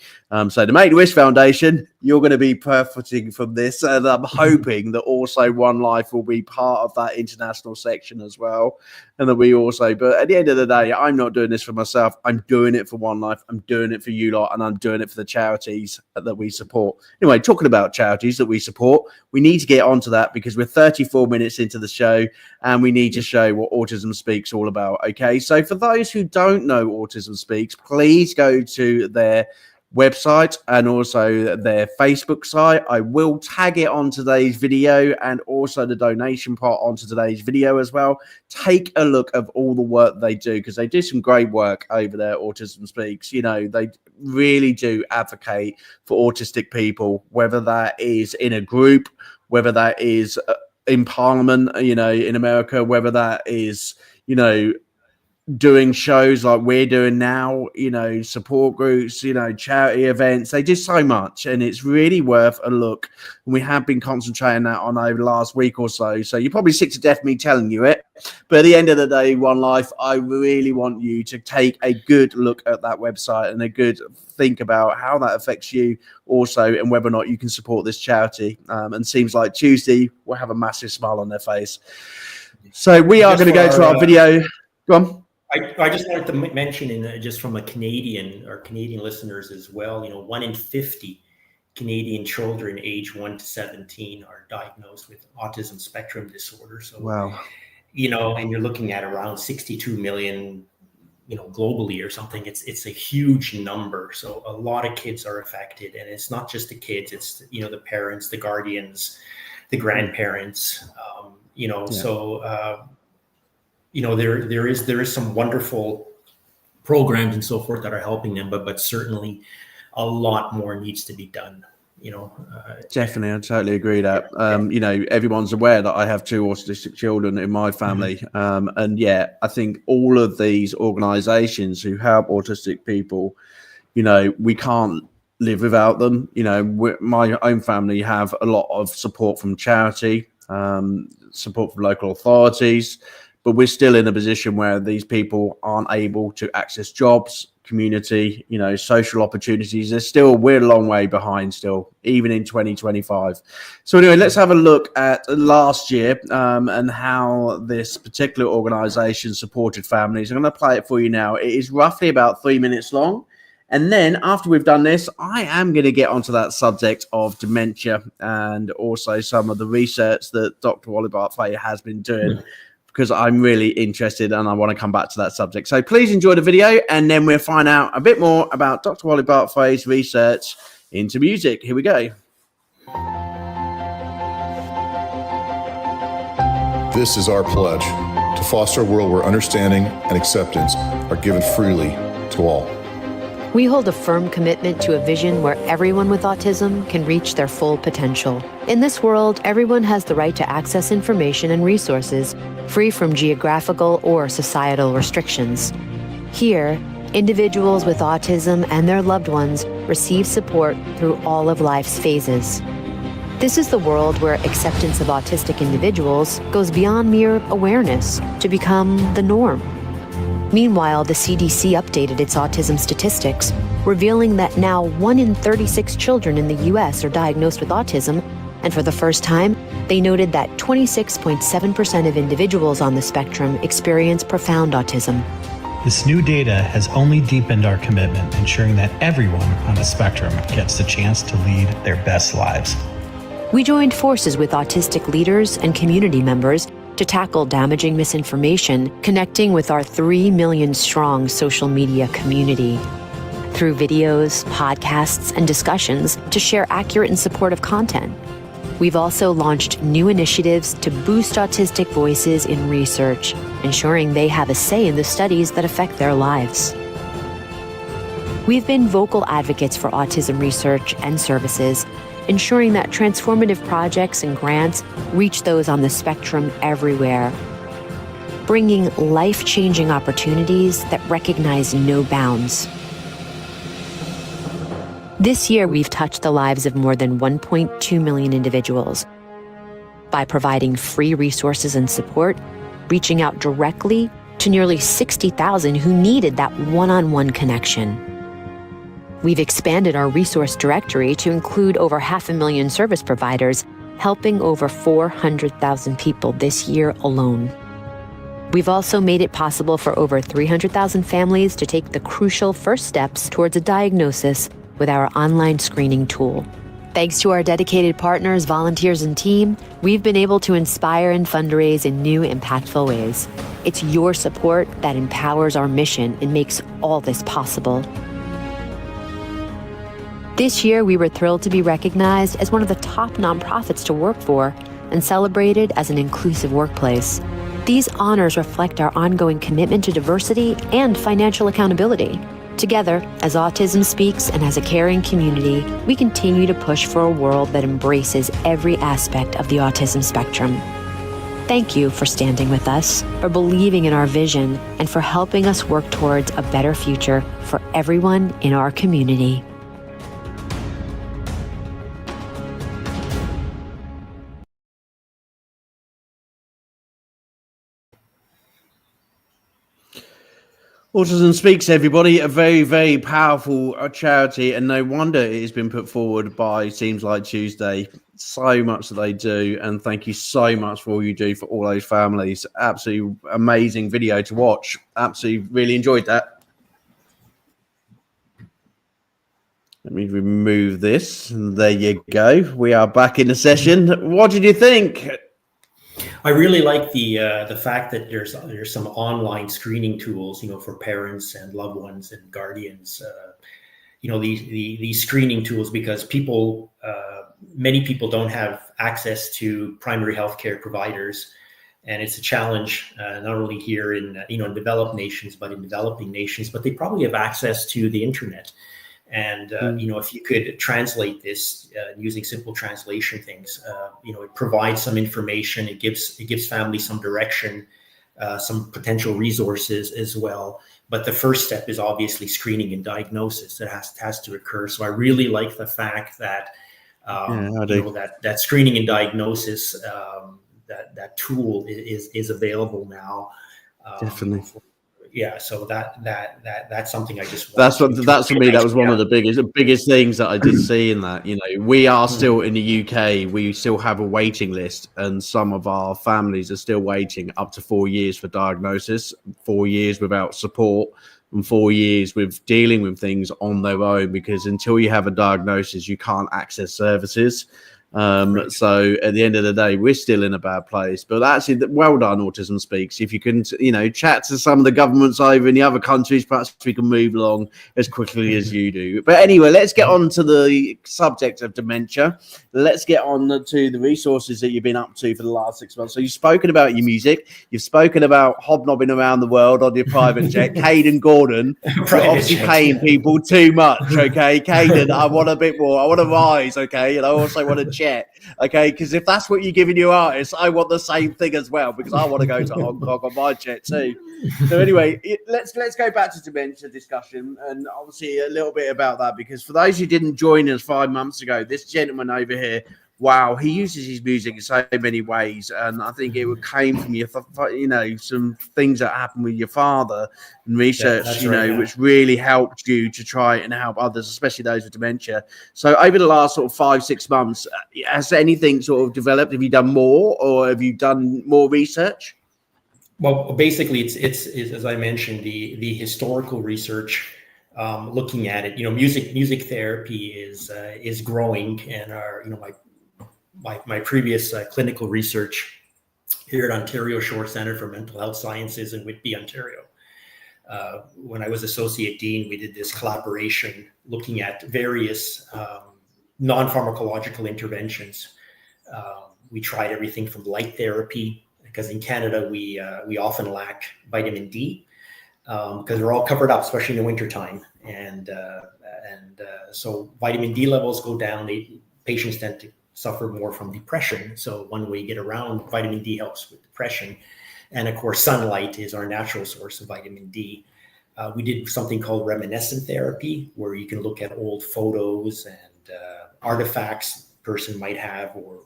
Speaker 1: So the Make-A-Wish Foundation, you're going to be profiting from this, and I'm hoping that also One Life will be part of that international section as well. And that we also, but at the end of the day, I'm not doing this for myself. I'm doing it for One Life. I'm doing it for you lot, and I'm doing it for the charities that we support. Anyway, talking about charities that we support, we need to get onto that because we're 34 minutes into the show, and we need to show what Autism Speaks all about. Okay, so for those who don't know Autism Speaks, please go to their website and also their Facebook site. I will tag it on today's video and also the donation part onto today's video as well. Take a look of all the work they do, because they do some great work over there. Autism Speaks, they really do advocate for autistic people, whether that is in a group, whether that is in Parliament, in America, whether that is, doing shows like we're doing now, support groups, charity events. They do so much, and it's really worth a look. And we have been concentrating that on over the last week or so. So you're probably sick to death me telling you it. But at the end of the day, One Life, I really want you to take a good look at that website and a good think about how that affects you also, and whether or not you can support this charity. And seems like Tuesday will have a massive smile on their face. So we are going to go to our video. Go on.
Speaker 2: I just wanted to mention, just from Canadian listeners as well, 1 in 50 Canadian children age 1 to 17 are diagnosed with autism spectrum disorder. So,
Speaker 1: wow.
Speaker 2: And you're looking at around 62 million, globally or something. It's a huge number. So a lot of kids are affected, and it's not just the kids, it's, the parents, the guardians, the grandparents, there is some wonderful programs and so forth that are helping them, but certainly a lot more needs to be done.
Speaker 1: Definitely, I totally agree that. Everyone's aware that I have 2 autistic children in my family, and I think all of these organisations who help autistic people, we can't live without them. My own family have a lot of support from charity, support from local authorities. But we're still in a position where these people aren't able to access jobs, community, social opportunities. We're a long way behind still, even in 2025. So anyway, let's have a look at last year and how this particular organisation supported families. I'm going to play it for you now. It is roughly about 3 minutes long. And then after we've done this, I am going to get onto that subject of dementia and also some of the research that Dr. Wally Bartfay has been doing. Because I'm really interested and I want to come back to that subject. So please enjoy the video, and then we'll find out a bit more about Dr. Wally Bartfay's research into music. Here we go.
Speaker 4: This is our pledge, to foster a world where understanding and acceptance are given freely to all.
Speaker 5: We hold a firm commitment to a vision where everyone with autism can reach their full potential. In this world, everyone has the right to access information and resources free from geographical or societal restrictions. Here, individuals with autism and their loved ones receive support through all of life's phases. This is the world where acceptance of autistic individuals goes beyond mere awareness to become the norm. Meanwhile, the CDC updated its autism statistics, revealing that now 1 in 36 children in the US are diagnosed with autism, and for the first time, they noted that 26.7% of individuals on the spectrum experience profound autism.
Speaker 6: This new data has only deepened our commitment, ensuring that everyone on the spectrum gets the chance to lead their best lives.
Speaker 5: We joined forces with autistic leaders and community members to tackle damaging misinformation, connecting with our 3 million strong social media community. Through videos, podcasts, and discussions to share accurate and supportive content. We've also launched new initiatives to boost autistic voices in research, ensuring they have a say in the studies that affect their lives. We've been vocal advocates for autism research and services, ensuring that transformative projects and grants reach those on the spectrum everywhere, bringing life-changing opportunities that recognize no bounds. This year, we've touched the lives of more than 1.2 million individuals. by providing free resources and support, reaching out directly to nearly 60,000 who needed that one-on-one connection. We've expanded our resource directory to include over 500,000 service providers, helping over 400,000 people this year alone. We've also made it possible for over 300,000 families to take the crucial first steps towards a diagnosis with our online screening tool. Thanks to our dedicated partners, volunteers, and team, we've been able to inspire and fundraise in new, impactful ways. It's your support that empowers our mission and makes all this possible. This year, we were thrilled to be recognized as one of the top nonprofits to work for and celebrated as an inclusive workplace. These honors reflect our ongoing commitment to diversity and financial accountability. Together, as Autism Speaks and as a caring community, we continue to push for a world that embraces every aspect of the autism spectrum. Thank you for standing with us, for believing in our vision, and for helping us work towards a better future for everyone in our community.
Speaker 1: Autism Speaks, everybody, a very, very powerful charity, and no wonder it has been put forward by Seems Like Tuesday. So much that they do, and thank you so much for all you do for all those families. Absolutely amazing video to watch. Absolutely really enjoyed that. Let me remove this. There you go. We are back in the session. What did you think?
Speaker 2: I really like the fact that there's some online screening tools, for parents and loved ones and guardians. These screening tools, because many people don't have access to primary healthcare providers, and it's a challenge not only here in in developed nations, but in developing nations. But they probably have access to the internet. And, if you could translate this using simple translation things, it provides some information. It gives families some direction, some potential resources as well. But the first step is obviously screening and diagnosis that has to occur. So I really like the fact that, that screening and diagnosis, that tool is available now.
Speaker 1: Definitely.
Speaker 2: So that's something I just
Speaker 1: that's for me. That was one of the biggest things that I did see in that. We are still in the UK. We still have a waiting list, and some of our families are still waiting up to 4 years for diagnosis, 4 years without support, and 4 years with dealing with things on their own. Because until you have a diagnosis, you can't access services. So at the end of the day, we're still in a bad place. But actually, well done, Autism Speaks. If you can, chat to some of the governments over in the other countries, perhaps we can move along as quickly as you do. But anyway, let's get on to the subject of dementia. Let's get on to the resources that you've been up to for the last 6 months. So you've spoken about your music. You've spoken about hobnobbing around the world on your private jet. Caden Gordon, you're obviously paying people too much, okay? Caden, I want a bit more. I want to rise, okay? And I also want to jet, okay? Because if that's what you're giving your artists, I want the same thing as well, because I want to go to Hong Kong on my jet too. So anyway, let's go back to dementia discussion, and obviously a little bit about that, because for those who didn't join us 5 months ago, this gentleman over here, wow, he uses his music in so many ways, and I think it came from some things that happened with your father and research, which really helped you to try and help others, especially those with dementia. So over the last sort of 5-6 months, has anything sort of developed? Have you done more, or have you done more research?
Speaker 2: Well, basically, it's as I mentioned, the historical research. Looking at it, music therapy is growing, and my previous clinical research here at Ontario Shore Centre for Mental Health Sciences in Whitby, Ontario. When I was associate dean, we did this collaboration looking at various non-pharmacological interventions. We tried everything from light therapy, because in Canada we often lack vitamin D, because we're all covered up, especially in the wintertime. And so vitamin D levels go down. Patients tend to suffer more from depression. So one way you get around vitamin D helps with depression. And of course, sunlight is our natural source of vitamin D. We did something called reminiscent therapy, where you can look at old photos and artifacts a person might have, or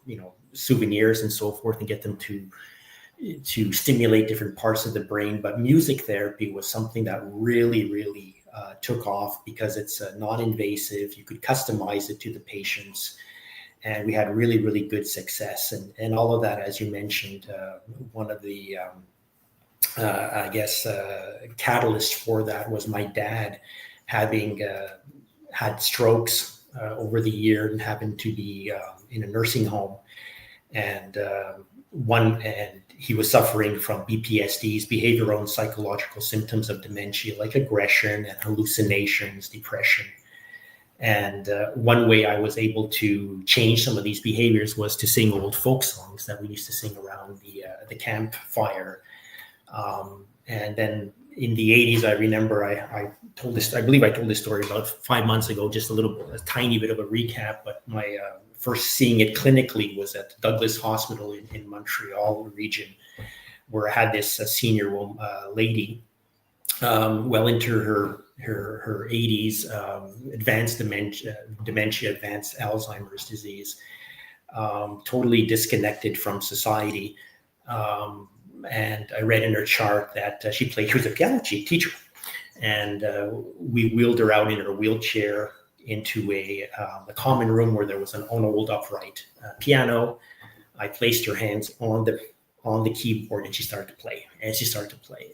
Speaker 2: souvenirs and so forth and get them to stimulate different parts of the brain. But music therapy was something that really took off because it's non-invasive. You could customize it to the patients, and we had really good success. And all of that, as you mentioned, one of the I guess catalyst for that was my dad having had strokes over the year and happened to be in a nursing home, and he was suffering from BPSDs, behavioral and psychological symptoms of dementia, like aggression and hallucinations, depression. And one way I was able to change some of these behaviors was to sing old folk songs that we used to sing around the campfire. And then in the 80s, I remember I believe I told this story about 5 months ago, just a tiny bit of a recap, but my first seeing it clinically was at Douglas Hospital in Montreal region, where I had this senior lady, well into her 80s, advanced dementia, advanced Alzheimer's disease, totally disconnected from society. And I read in her chart that she was a piano teacher, and we wheeled her out in her wheelchair into a common room where there was an old upright piano. I placed her hands on the keyboard, and she started to play.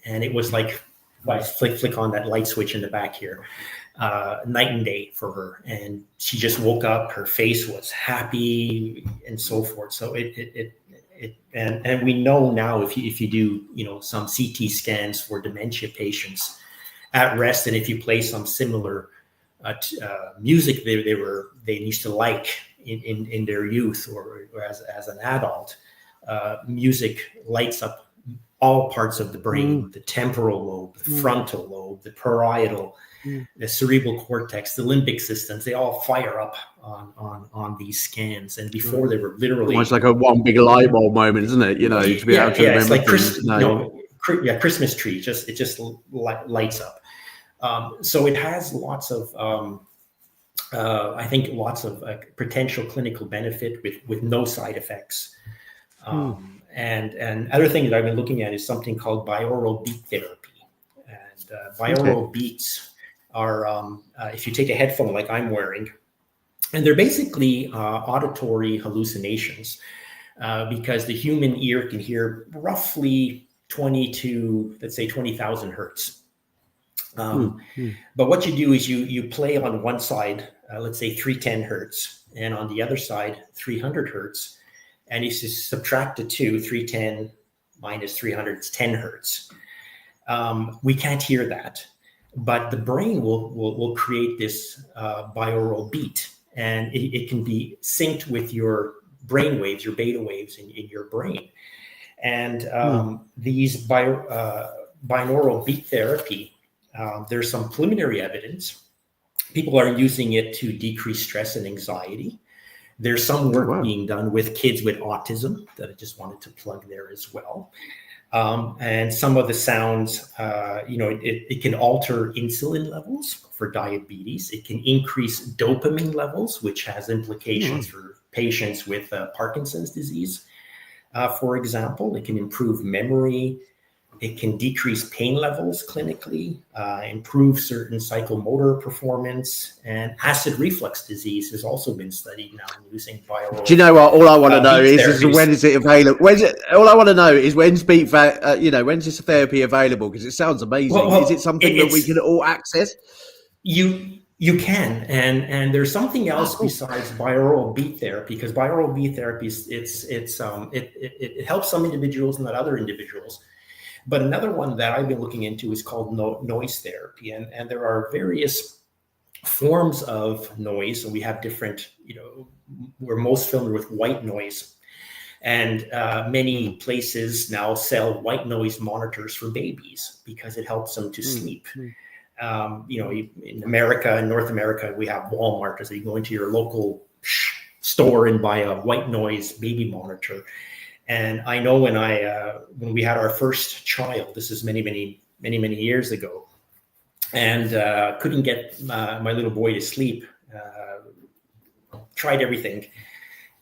Speaker 2: And it was like, flick on that light switch in the back here, night and day for her. And she just woke up, her face was happy and so forth. So and we know now if you do, some CT scans for dementia patients at rest, and if you play some similar music they used to like in their youth or as an adult, music lights up all parts of the brain, the temporal lobe, the frontal lobe, the parietal, the cerebral cortex, the limbic systems, they all fire up on these scans. And before they were literally
Speaker 1: almost like a one big light bulb moment, isn't it? To be able to remember
Speaker 2: it's like
Speaker 1: things.
Speaker 2: Christmas tree, it just lights up. So it has lots of I think lots of potential clinical benefit with no side effects. And other thing that I've been looking at is something called binaural beat therapy. And binaural beats are, if you take a headphone like I'm wearing, and they're basically auditory hallucinations, because the human ear can hear roughly 20 to, let's say, 20,000 hertz. But what you do is you play on one side, let's say 310 hertz, and on the other side, 300 hertz. And if you subtract the two, 310 minus 300, it's 10 hertz. We can't hear that, but the brain will create this binaural beat, and it can be synced with your brain waves, your beta waves in your brain. And these binaural beat therapy, there's some preliminary evidence. People are using it to decrease stress and anxiety. There's some work being done with kids with autism that I just wanted to plug there as well. And some of the sounds, it can alter insulin levels for diabetes. It can increase dopamine levels, which has implications for patients with Parkinson's disease. For example, it can improve memory. It can decrease pain levels clinically, improve certain psychomotor performance, and acid reflux disease has also been studied now using binaural.
Speaker 1: Do you know what? All I want to know is when is it available? All I want to know is when's when's this therapy available? Because it sounds amazing. Is it something that we can all access?
Speaker 2: You can, and there's something else besides binaural beat therapy, because binaural beat therapy it helps some individuals, not other individuals. But another one that I've been looking into is called noise therapy. And there are various forms of noise. And we have different, we're most familiar with white noise. And many places now sell white noise monitors for babies because it helps them to sleep. In America, in North America, we have Walmart. So you go into your local store and buy a white noise baby monitor. And I know when we had our first child, this is many years ago, and couldn't get my little boy to sleep, tried everything.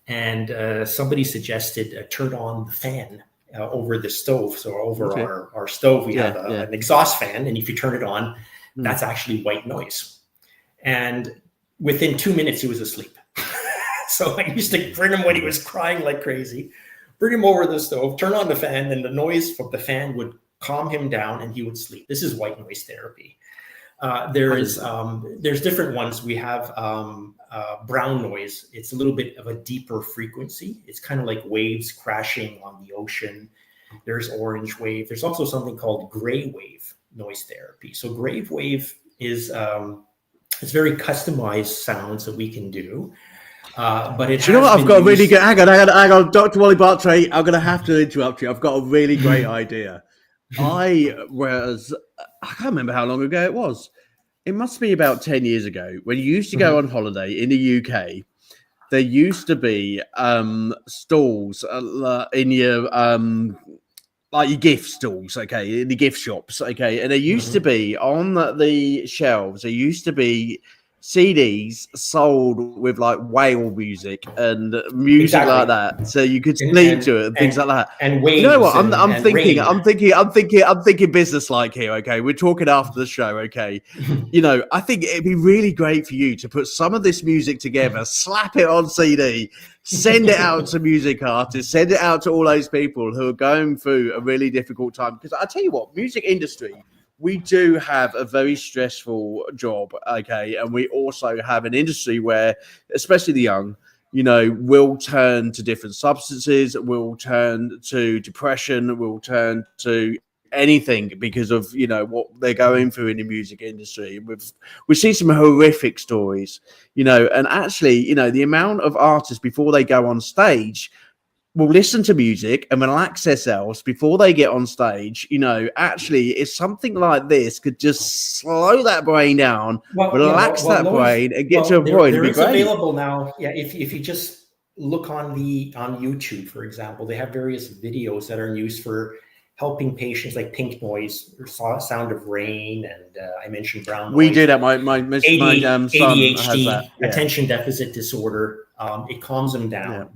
Speaker 2: and somebody suggested turn on the fan over the stove. So over our stove, we have an exhaust fan, and if you turn it on, that's actually white noise. And within 2 minutes, he was asleep. So I used to bring him when he was crying like crazy, bring him over the stove, turn on the fan, and the noise from the fan would calm him down and he would sleep. This is white noise therapy. There's different ones. We have brown noise. It's a little bit of a deeper frequency. It's kind of like waves crashing on the ocean. There's orange wave. There's also something called gray wave noise therapy. So gray wave is it's very customized sounds that we can do. But it
Speaker 1: do you know what? I've got a really good. Hang on, Dr. Wally Bartfay. I'm going to have to interrupt you. I've got a really great idea. I can't remember how long ago it was. It must be about 10 years ago when you used to go on holiday in the UK. There used to be stalls in your like your gift stalls, okay, in the gift shops, okay, and there used to be on the shelves. There used to be CDs sold with like whale music and music like that, so you could sleep to it and things like that. And waves, you know what? I'm thinking business like here. Okay, we're talking after the show. Okay, you know, I think it'd be really great for you to put some of this music together, slap it on CD, send it out to music artists, send it out to all those people who are going through a really difficult time. Because I tell you what, music industry, we do have a very stressful job, okay? And we also have an industry where, especially the young, you know, will turn to different substances, will turn to depression, will turn to anything because of, you know, what they're going through in the music industry. We've seen some horrific stories, you know, and actually, you know, the amount of artists before they go on stage will listen to music and relax themselves before they get on stage. You know, actually, if something like this could just slow that brain down, relax that brain, and get to a point, it'd be great.
Speaker 2: Available now. Yeah, if you just look on YouTube, for example, they have various videos that are used for helping patients, like pink noise or sound of rain, and I mentioned brown noise.
Speaker 1: We do that. My son
Speaker 2: ADHD,
Speaker 1: has that. Yeah.
Speaker 2: Attention deficit disorder. It calms them down. Yeah.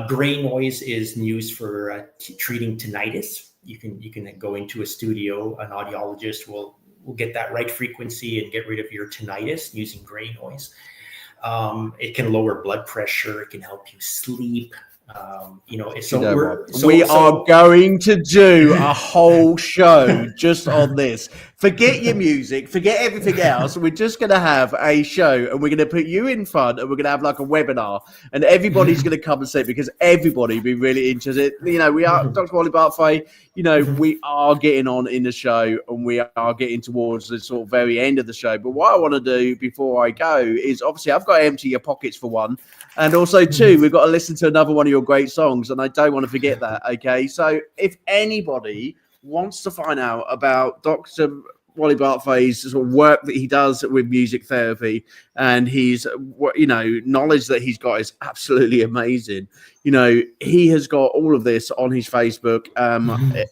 Speaker 2: Gray noise is used for treating tinnitus. You can go into a studio, an audiologist will get that right frequency and get rid of your tinnitus using gray noise. It can lower blood pressure. It can help you sleep. You know, we are going to do a whole show just on this. Forget your music, forget everything else. We're just going to have a show, and we're going to put you in front, and we're going to have like a webinar, and everybody's going to come and sit, because everybody will be really interested. You know, we are Dr. Wally Bartfay. You know, we are getting on in the show, and we are getting towards the sort of very end of the show. But what I want to do before I go is, obviously, I've got to empty your pockets for one. And also, two, we've got to listen to another one of your great songs, and I don't want to forget that, okay? So if anybody wants to find out about Dr. Wally Bartfay's sort of work that he does with music therapy, and his, you know, knowledge that he's got is absolutely amazing. You know, he has got all of this on his Facebook,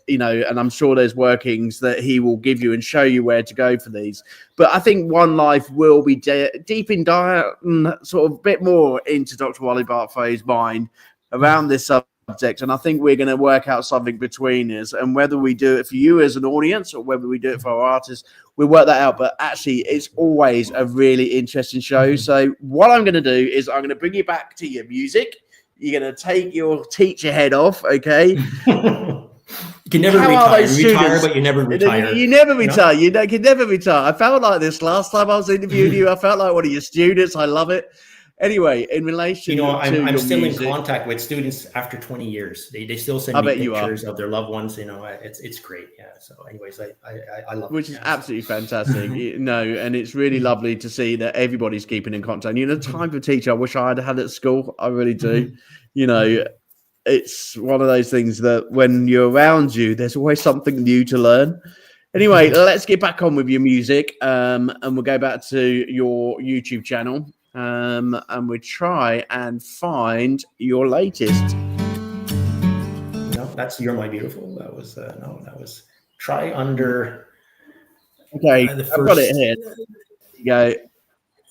Speaker 2: you know, and I'm sure there's workings that he will give you and show you where to go for these. But I think One Life will be deep in sort of a bit more into Dr. Wally Bartfay's mind around this subject. And I think we're going to work out something between us, and whether we do it for you as an audience or whether we do it for our artists, we'll work that out. But actually, it's always a really interesting show. So what I'm going to do is I'm going to bring you back to your music. You're going to take your teacher head off, okay? You can never retire. You retire, but you never retire.
Speaker 1: You never retire. You can never retire. I felt like this last time I was interviewing you. I felt like one of your students. I love it. Anyway, in relation,
Speaker 2: you know, I'm still music, in contact with students after 20 years. They still send me pictures of their loved ones. You know, it's great. Yeah. So, anyways, I love it.
Speaker 1: Which is absolutely fantastic. You know, and it's really lovely to see that everybody's keeping in contact. You know, the type of teacher I wish I had at school. I really do. You know, it's one of those things that when you're around you, there's always something new to learn. Anyway, let's get back on with your music, and we'll go back to your YouTube channel. And we try and find your latest.
Speaker 2: No, that's You're My Beautiful. That was that was Try Under.
Speaker 1: Okay, I've got it here. There you go.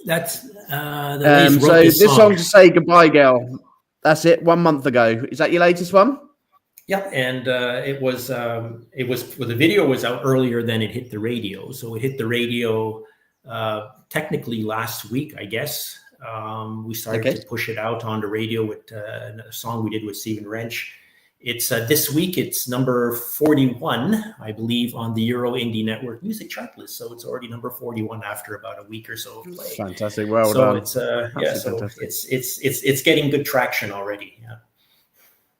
Speaker 2: That's
Speaker 1: so this song to Say Goodbye, Girl. That's it. 1 month ago. Is that your latest one?
Speaker 2: Yeah, and it was well, the video was out earlier than it hit the radio. So it hit the radio technically last week, I guess. We started to push it out on the radio with a song we did with Stephen Wrench. It's this week. It's number 41, I believe, on the Euro Indie Network music chart list. So it's already number 41 after about a week or so of play.
Speaker 1: Fantastic, well done.
Speaker 2: It's it's getting good traction already. Yeah.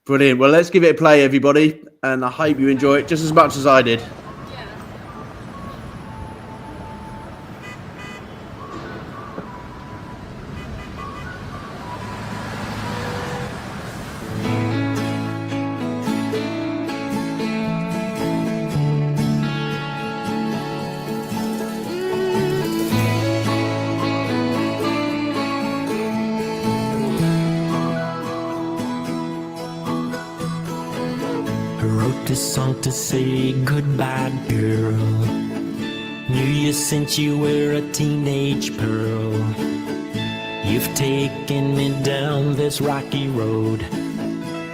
Speaker 1: Brilliant. Well, let's give it a play, everybody, and I hope you enjoy it just as much as I did.
Speaker 3: This song to say goodbye, girl. Knew you since you were a teenage pearl. You've taken me down this rocky road.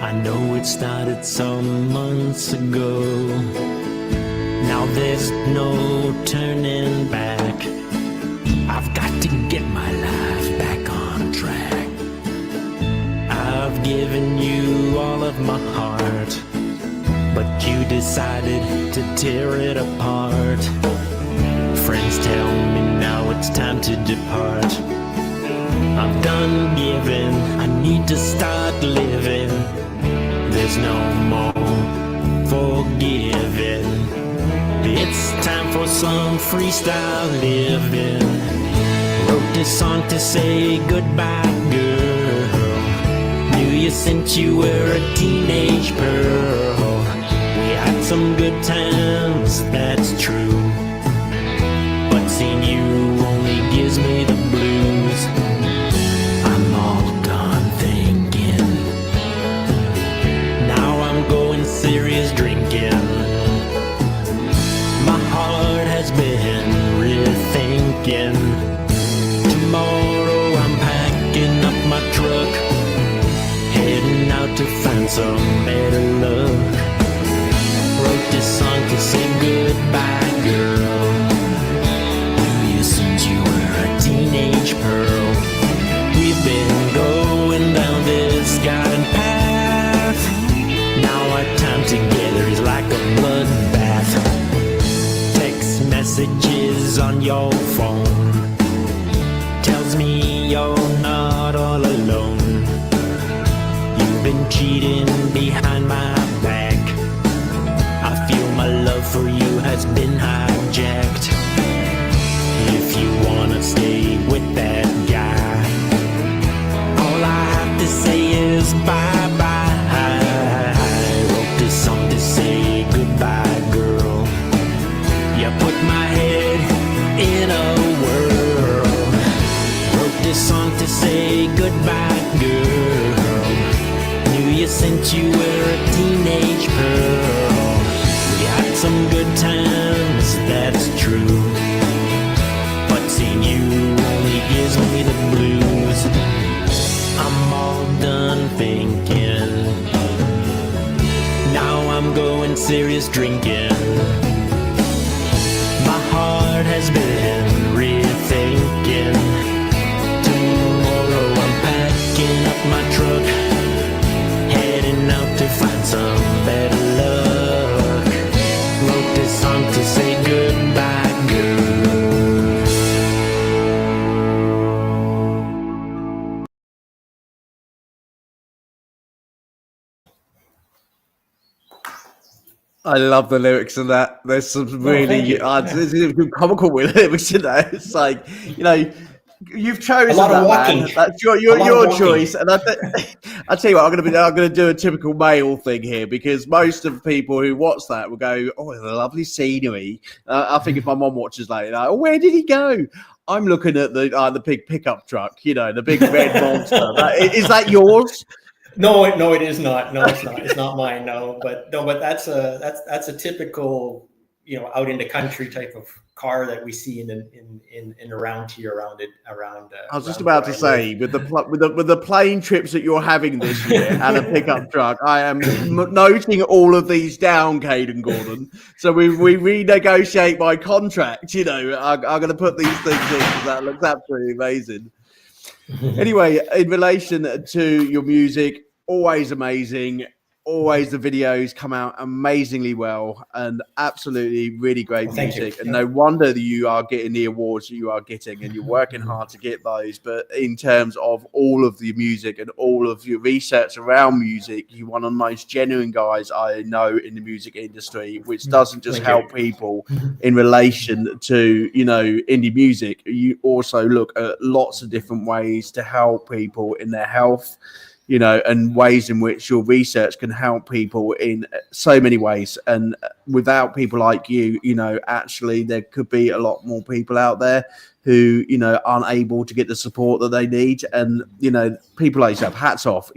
Speaker 3: I know it started some months ago. Now there's no turning back. I've got to get my life back on track. I've given you all of my heart, but you decided to tear it apart. Friends tell me now it's time to depart. I'm done giving, I need to start living. There's no more forgiving. It's time for some freestyle living. Wrote this song to say goodbye, girl. Knew you since you were a teenage pearl. Had some good times, that's true, but seeing you only gives me the blues. I'm all done thinking. Now I'm going serious drinking. My heart has been rethinking. Tomorrow I'm packing up my truck, heading out to find some better luck. Wrote this song to say goodbye, girl. Knew you since you were a teenage pearl. We've been going down this garden path. Now our time together is like a bloodbath. Text messages on your phone tells me you're not all alone. You've been cheating behind my back. I feel my love for you has been hijacked. If you wanna stay with that guy, all I have to say is bye-bye. I wrote this song to say goodbye, girl. You put my head in a whirl. Wrote this song to say goodbye, girl. Knew you since you were a teenage pearl. Some good times, that's true, but seeing you only gives me the blues. I'm all done thinking. Now I'm going serious drinking. My heart has been rethinking. Tomorrow I'm packing up my truck, heading out to find some better love. Wrote this song to say goodbye, girl.
Speaker 1: I love the lyrics of that. There's some really comical with lyrics in there. It's like, you know, you've chosen that, man. That's your choice. And I tell you what, I'm going to do a typical male thing here, because most of the people who watch that will go, "Oh, the lovely scenery." I think if my mom watches later, like, "Oh, where did he go?" I'm looking at the big pickup truck, you know, the big red monster. Is that yours?
Speaker 2: No, it is not. No, it's not. It's not mine. No, but that's a typical, out in the country type of car that we see in around here, around
Speaker 1: I was just about to say, with the plane trips that you're having this year and a pickup truck, I am noting all of these down, Caden Gordon. So we renegotiate my contract. I'm going to put these things in because that looks absolutely amazing. Anyway, in relation to your music, always amazing. Always the videos come out amazingly well and absolutely really great music. And no wonder that you are getting the awards that you are getting, and you're working hard to get those. But in terms of all of the music and all of your research around music, you're one of the most genuine guys I know in the music industry, which doesn't just help people in relation to, indie music. You also look at lots of different ways to help people in their health, and ways in which your research can help people in so many ways. And without people like you, actually there could be a lot more people out there who, aren't able to get the support that they need. And, people like yourself, hats off, at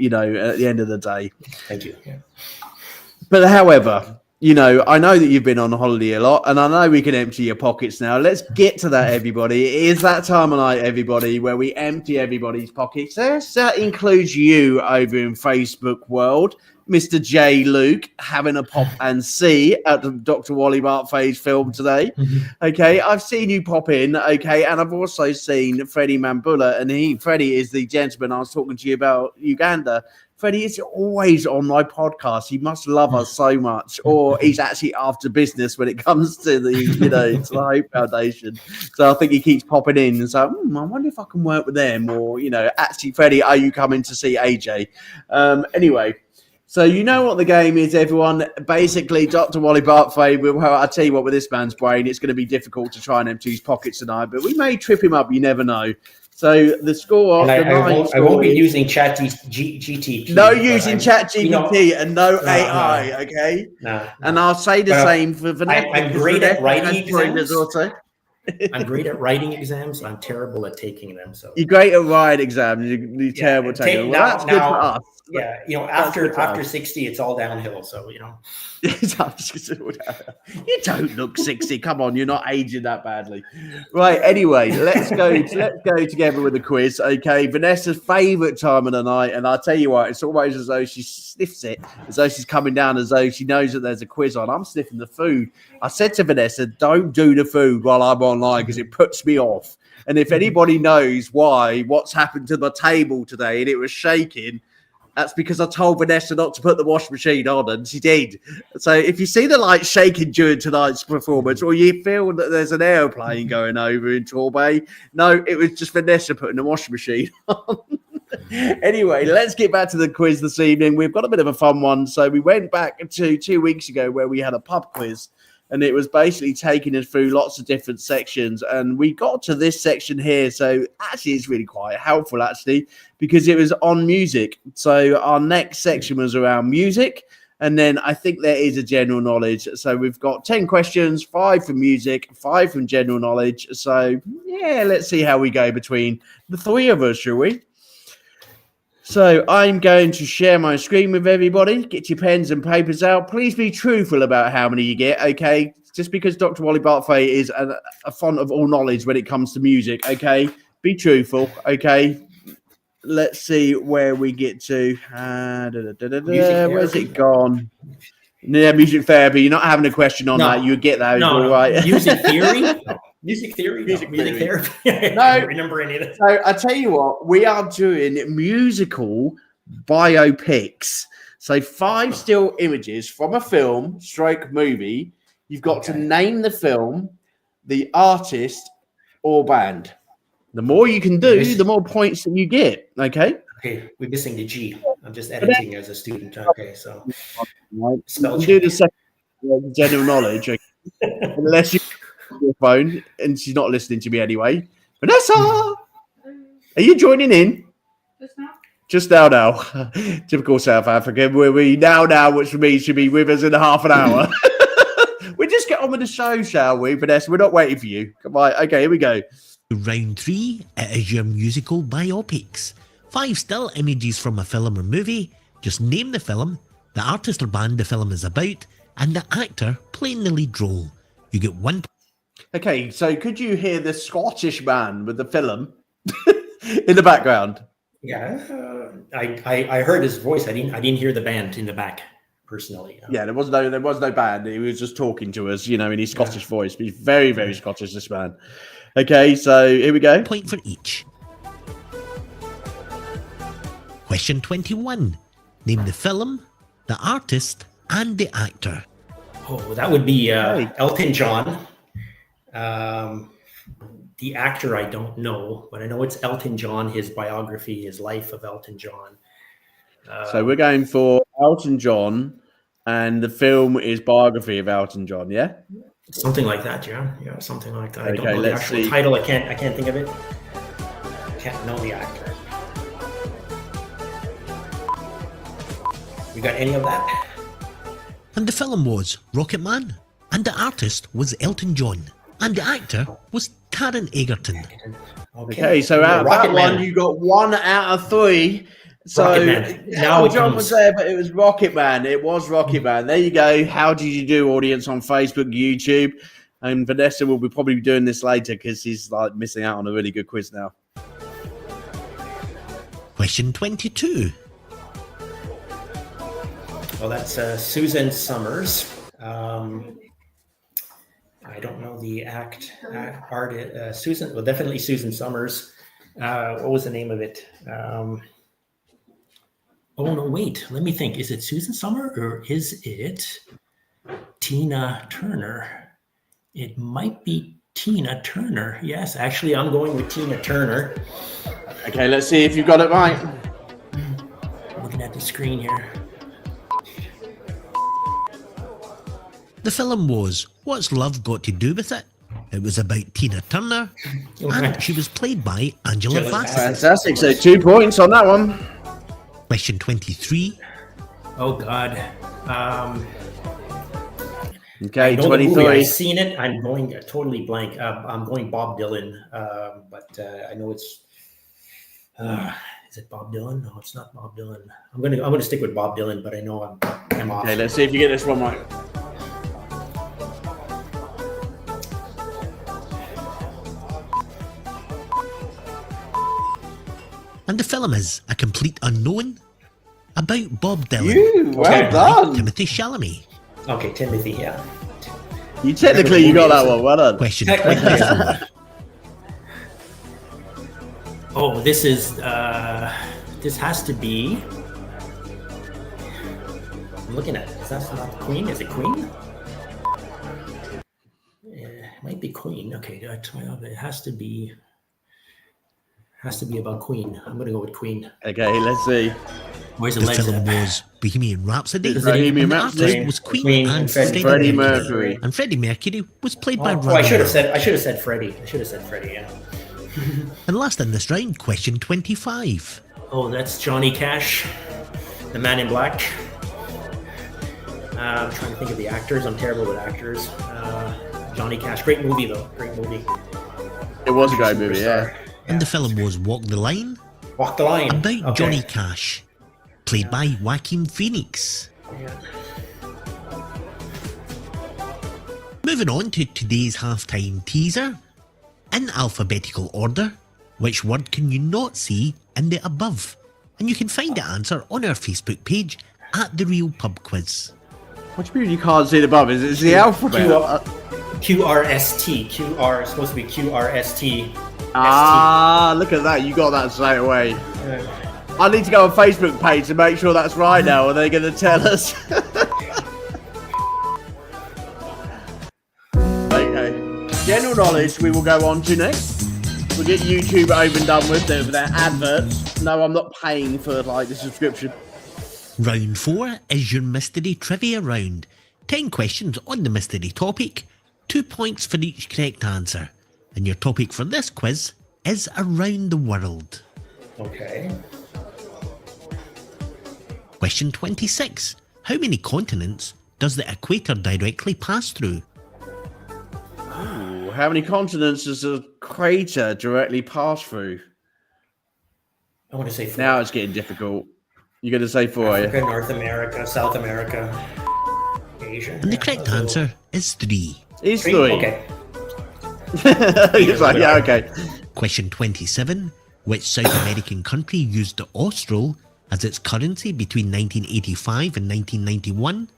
Speaker 1: the end of the day.
Speaker 2: Thank you. Yeah.
Speaker 1: But however, I know that you've been on holiday a lot, and I know we can empty your pockets now. Let's get to that, everybody. It is that time of night, everybody, where we empty everybody's pockets. That includes you over in Facebook world, Mr. J. Luke, having a pop and see at Dr. Wally Bartfay's film today. Okay, I've seen you pop in, okay, and I've also seen Freddie Mambula, and Freddie is the gentleman I was talking to you about Uganda. Freddie is always on my podcast. He must love us so much, or he's actually after business when it comes to the, to the Hope Foundation. So I think he keeps popping in and so I wonder if I can work with them, or actually, Freddie, are you coming to see AJ? Anyway, so you know what the game is, everyone. Basically, Dr. Wally Bartfay. Well, I tell you what, with this man's brain, it's going to be difficult to try and empty his pockets tonight, but we may trip him up. You never know. So the score,
Speaker 2: I won't be using ChatGPT.
Speaker 1: No using ChatGPT and no AI, okay?
Speaker 2: No.
Speaker 1: And I'll say the same for Vanessa.
Speaker 2: I'm great at writing exams. I'm great at writing exams. I'm terrible at taking them. So
Speaker 1: you're great at writing exams. You're terrible at taking them. Well, that's good for us.
Speaker 2: Yeah, after 60, it's all downhill. So you
Speaker 1: don't look 60. Come on, you're not aging that badly, right? Anyway, let's go together with the quiz. Okay, Vanessa's favourite time of the night, and I'll tell you what, it's always as though she sniffs it, as though she's coming down, as though she knows that there's a quiz on. I'm sniffing the food. I said to Vanessa, "Don't do the food while I'm online because it puts me off." And if anybody knows what's happened to the table today and it was shaking, that's because I told Vanessa not to put the washing machine on, and she did. So if you see the light shaking during tonight's performance, or you feel that there's an airplane going over in Torbay, no, it was just Vanessa putting the washing machine on. Anyway, let's get back to the quiz this evening. We've got a bit of a fun one. So we went back to 2 weeks ago where we had a pub quiz, and it was basically taking us through lots of different sections. And we got to this section here. So actually, it's really quite helpful, actually, because it was on music. So our next section was around music. And then I think there is a general knowledge. So we've got 10 questions, 5 from music, 5 from general knowledge. So, yeah, let's see how we go between the three of us, shall we? So I'm going to share my screen with everybody. Get your pens and papers out. Please be truthful about how many you get, okay? Just because Dr. Wally Bartfay is a font of all knowledge when it comes to music, okay? Be truthful, okay? Let's see where we get to. Where's it gone? Yeah, music therapy. You're not having a question on that. You get those, all right.
Speaker 2: Music theory? Music theory? Music therapy.
Speaker 1: No,
Speaker 2: I don't remember any of that.
Speaker 1: So I tell you what, we are doing musical biopics. So 5 still images from a film, stroke movie. You've got to name the film, the artist, or band. The more you can do, the more points that you get. Okay.
Speaker 2: Okay, we're missing the G. I'm just editing as a student. Okay, so
Speaker 1: spell check. Do the second general knowledge, okay? Unless you your phone, and she's not listening to me anyway. Vanessa, are you joining in? Just now. Typical South African. We now, which means she'll be with us in half an hour. We just get on with the show, shall we, Vanessa? We're not waiting for you. Come on. Okay, here we go.
Speaker 3: Round 3, it is your musical biopics. 5 still images from a film or movie. Just name the film, the artist or band the film is about, and the actor playing the lead role.
Speaker 7: You get 1.
Speaker 1: Okay, so could you hear the Scottish man with the film in the background?
Speaker 2: Yeah, I heard his voice. I didn't hear the band in the back personally.
Speaker 1: Yeah, there was no band. He was just talking to us, in his Scottish voice. He's very, very Scottish, this man. Okay, so here we go.
Speaker 7: Point for each. Question 21. Name the film, the artist, and the actor.
Speaker 2: Oh, that would be Elton John. The actor I don't know, but I know it's Elton John, his biography, his life of Elton John.
Speaker 1: So we're going for Elton John, and the film is biography of Elton John, yeah?
Speaker 2: Something like that, yeah, something like that. I don't
Speaker 1: Okay,
Speaker 2: know the
Speaker 1: let's
Speaker 2: actual
Speaker 1: see.
Speaker 2: title. I can't think of it. Can't know the actor. You got any of that?
Speaker 7: And the film was Rocket Man, and the artist was Elton John, and the actor was Taron Egerton.
Speaker 1: Okay, so out of that one, you got 1 out of 3. So
Speaker 2: Rocket Man. Now
Speaker 1: Elton John was there, but it was Rocket Man. It was Rocket Man. There you go. How did you do, audience, on Facebook, YouTube? And Vanessa will be probably doing this later because he's like missing out on a really good quiz now.
Speaker 7: Question 22.
Speaker 2: Well, that's Susan Summers. I don't know the artist. Susan, well, definitely Susan Summers. What was the name of it? Oh no, wait. Let me think. Is it Susan Summer or is it Tina Turner? It might be Tina Turner. Yes, actually, I'm going with Tina Turner.
Speaker 1: Okay, let's see if you got it right.
Speaker 2: Looking at the screen here.
Speaker 7: The film was What's Love Got to Do With It? It was about Tina Turner, and she was played by Angela Bassett.
Speaker 1: Fantastic. So 2 points on that one.
Speaker 7: Question 23.
Speaker 2: Oh God.
Speaker 1: Okay,
Speaker 2: I know the
Speaker 1: 23.
Speaker 2: movie. I've seen it. I'm going totally blank. I'm going Bob Dylan, but I know it's. Is it Bob Dylan? No, it's not Bob Dylan. I'm gonna stick with Bob Dylan, but I know I'm off.
Speaker 1: Okay, let's see if you get this one right.
Speaker 7: And the film is A Complete Unknown, about Bob Dylan.
Speaker 1: Well
Speaker 7: played by
Speaker 1: done.
Speaker 7: Timothy Chalamet.
Speaker 2: Okay, Timothy. Yeah.
Speaker 1: You technically, you got that one. Well done.
Speaker 7: Question 24.
Speaker 2: Oh, this is. This has to be. I'm looking at it. Is that not Queen? Is it Queen? Yeah, it might be Queen. Okay, it has to be. Has to be about Queen. I'm gonna go with Queen.
Speaker 1: Okay, let's see.
Speaker 2: Where's the
Speaker 7: The
Speaker 2: legs?
Speaker 7: film was Bohemian Rhapsody.
Speaker 1: Bohemian
Speaker 7: and the
Speaker 1: Rhapsody.
Speaker 7: artist was Queen,
Speaker 2: Queen
Speaker 7: and
Speaker 2: and Freddie
Speaker 7: Freddie
Speaker 1: Mercury.
Speaker 7: Mercury. And Freddie Mercury was played by
Speaker 2: Oh, I
Speaker 7: Robyn.
Speaker 2: should have said Freddie. I should have said Freddie. Yeah.
Speaker 7: And last in this round, question 25.
Speaker 2: Oh, that's Johnny Cash, the Man in Black. I'm trying to think of the actors. I'm terrible with actors. Johnny Cash, great movie though. Great movie.
Speaker 1: It was a great movie, yeah.
Speaker 7: And the film was Walk the Line,
Speaker 2: Walk the Line.
Speaker 7: about
Speaker 2: Okay.
Speaker 7: Johnny Cash, played by Joaquin Phoenix.
Speaker 2: Yeah.
Speaker 7: Moving on to today's halftime teaser. In alphabetical order, which word can you not see in the above? And you can find the answer on our Facebook page at The Real Pub Quiz.
Speaker 1: What do you mean you can't see it above? Is it the alphabet?
Speaker 2: QRST. QR is supposed to be QRST.
Speaker 1: Ah, look at that. You got that straight away. I need to go on Facebook page to make sure that's right now. Are they going to tell us? Okay. General knowledge we will go on to next. We'll get YouTube over and done with their adverts. No, I'm not paying for the subscription.
Speaker 7: Round 4 is your mystery trivia round. 10 questions on the mystery topic, 2 points for each correct answer. And your topic for this quiz is around the world.
Speaker 2: Okay.
Speaker 7: Question 26. How many continents does the equator directly pass through?
Speaker 1: Ooh, how many continents does a crater directly pass through?
Speaker 2: I want to say 4.
Speaker 1: Now it's getting difficult. You're going to say 4, are
Speaker 2: Africa,
Speaker 1: you?
Speaker 2: North America, South America, Asia.
Speaker 7: And the correct answer is 3.
Speaker 1: He's 3.
Speaker 2: Okay.
Speaker 1: He's like, yeah, okay.
Speaker 7: Question 27. Which South American country used the Austral as its currency between 1985 and 1991?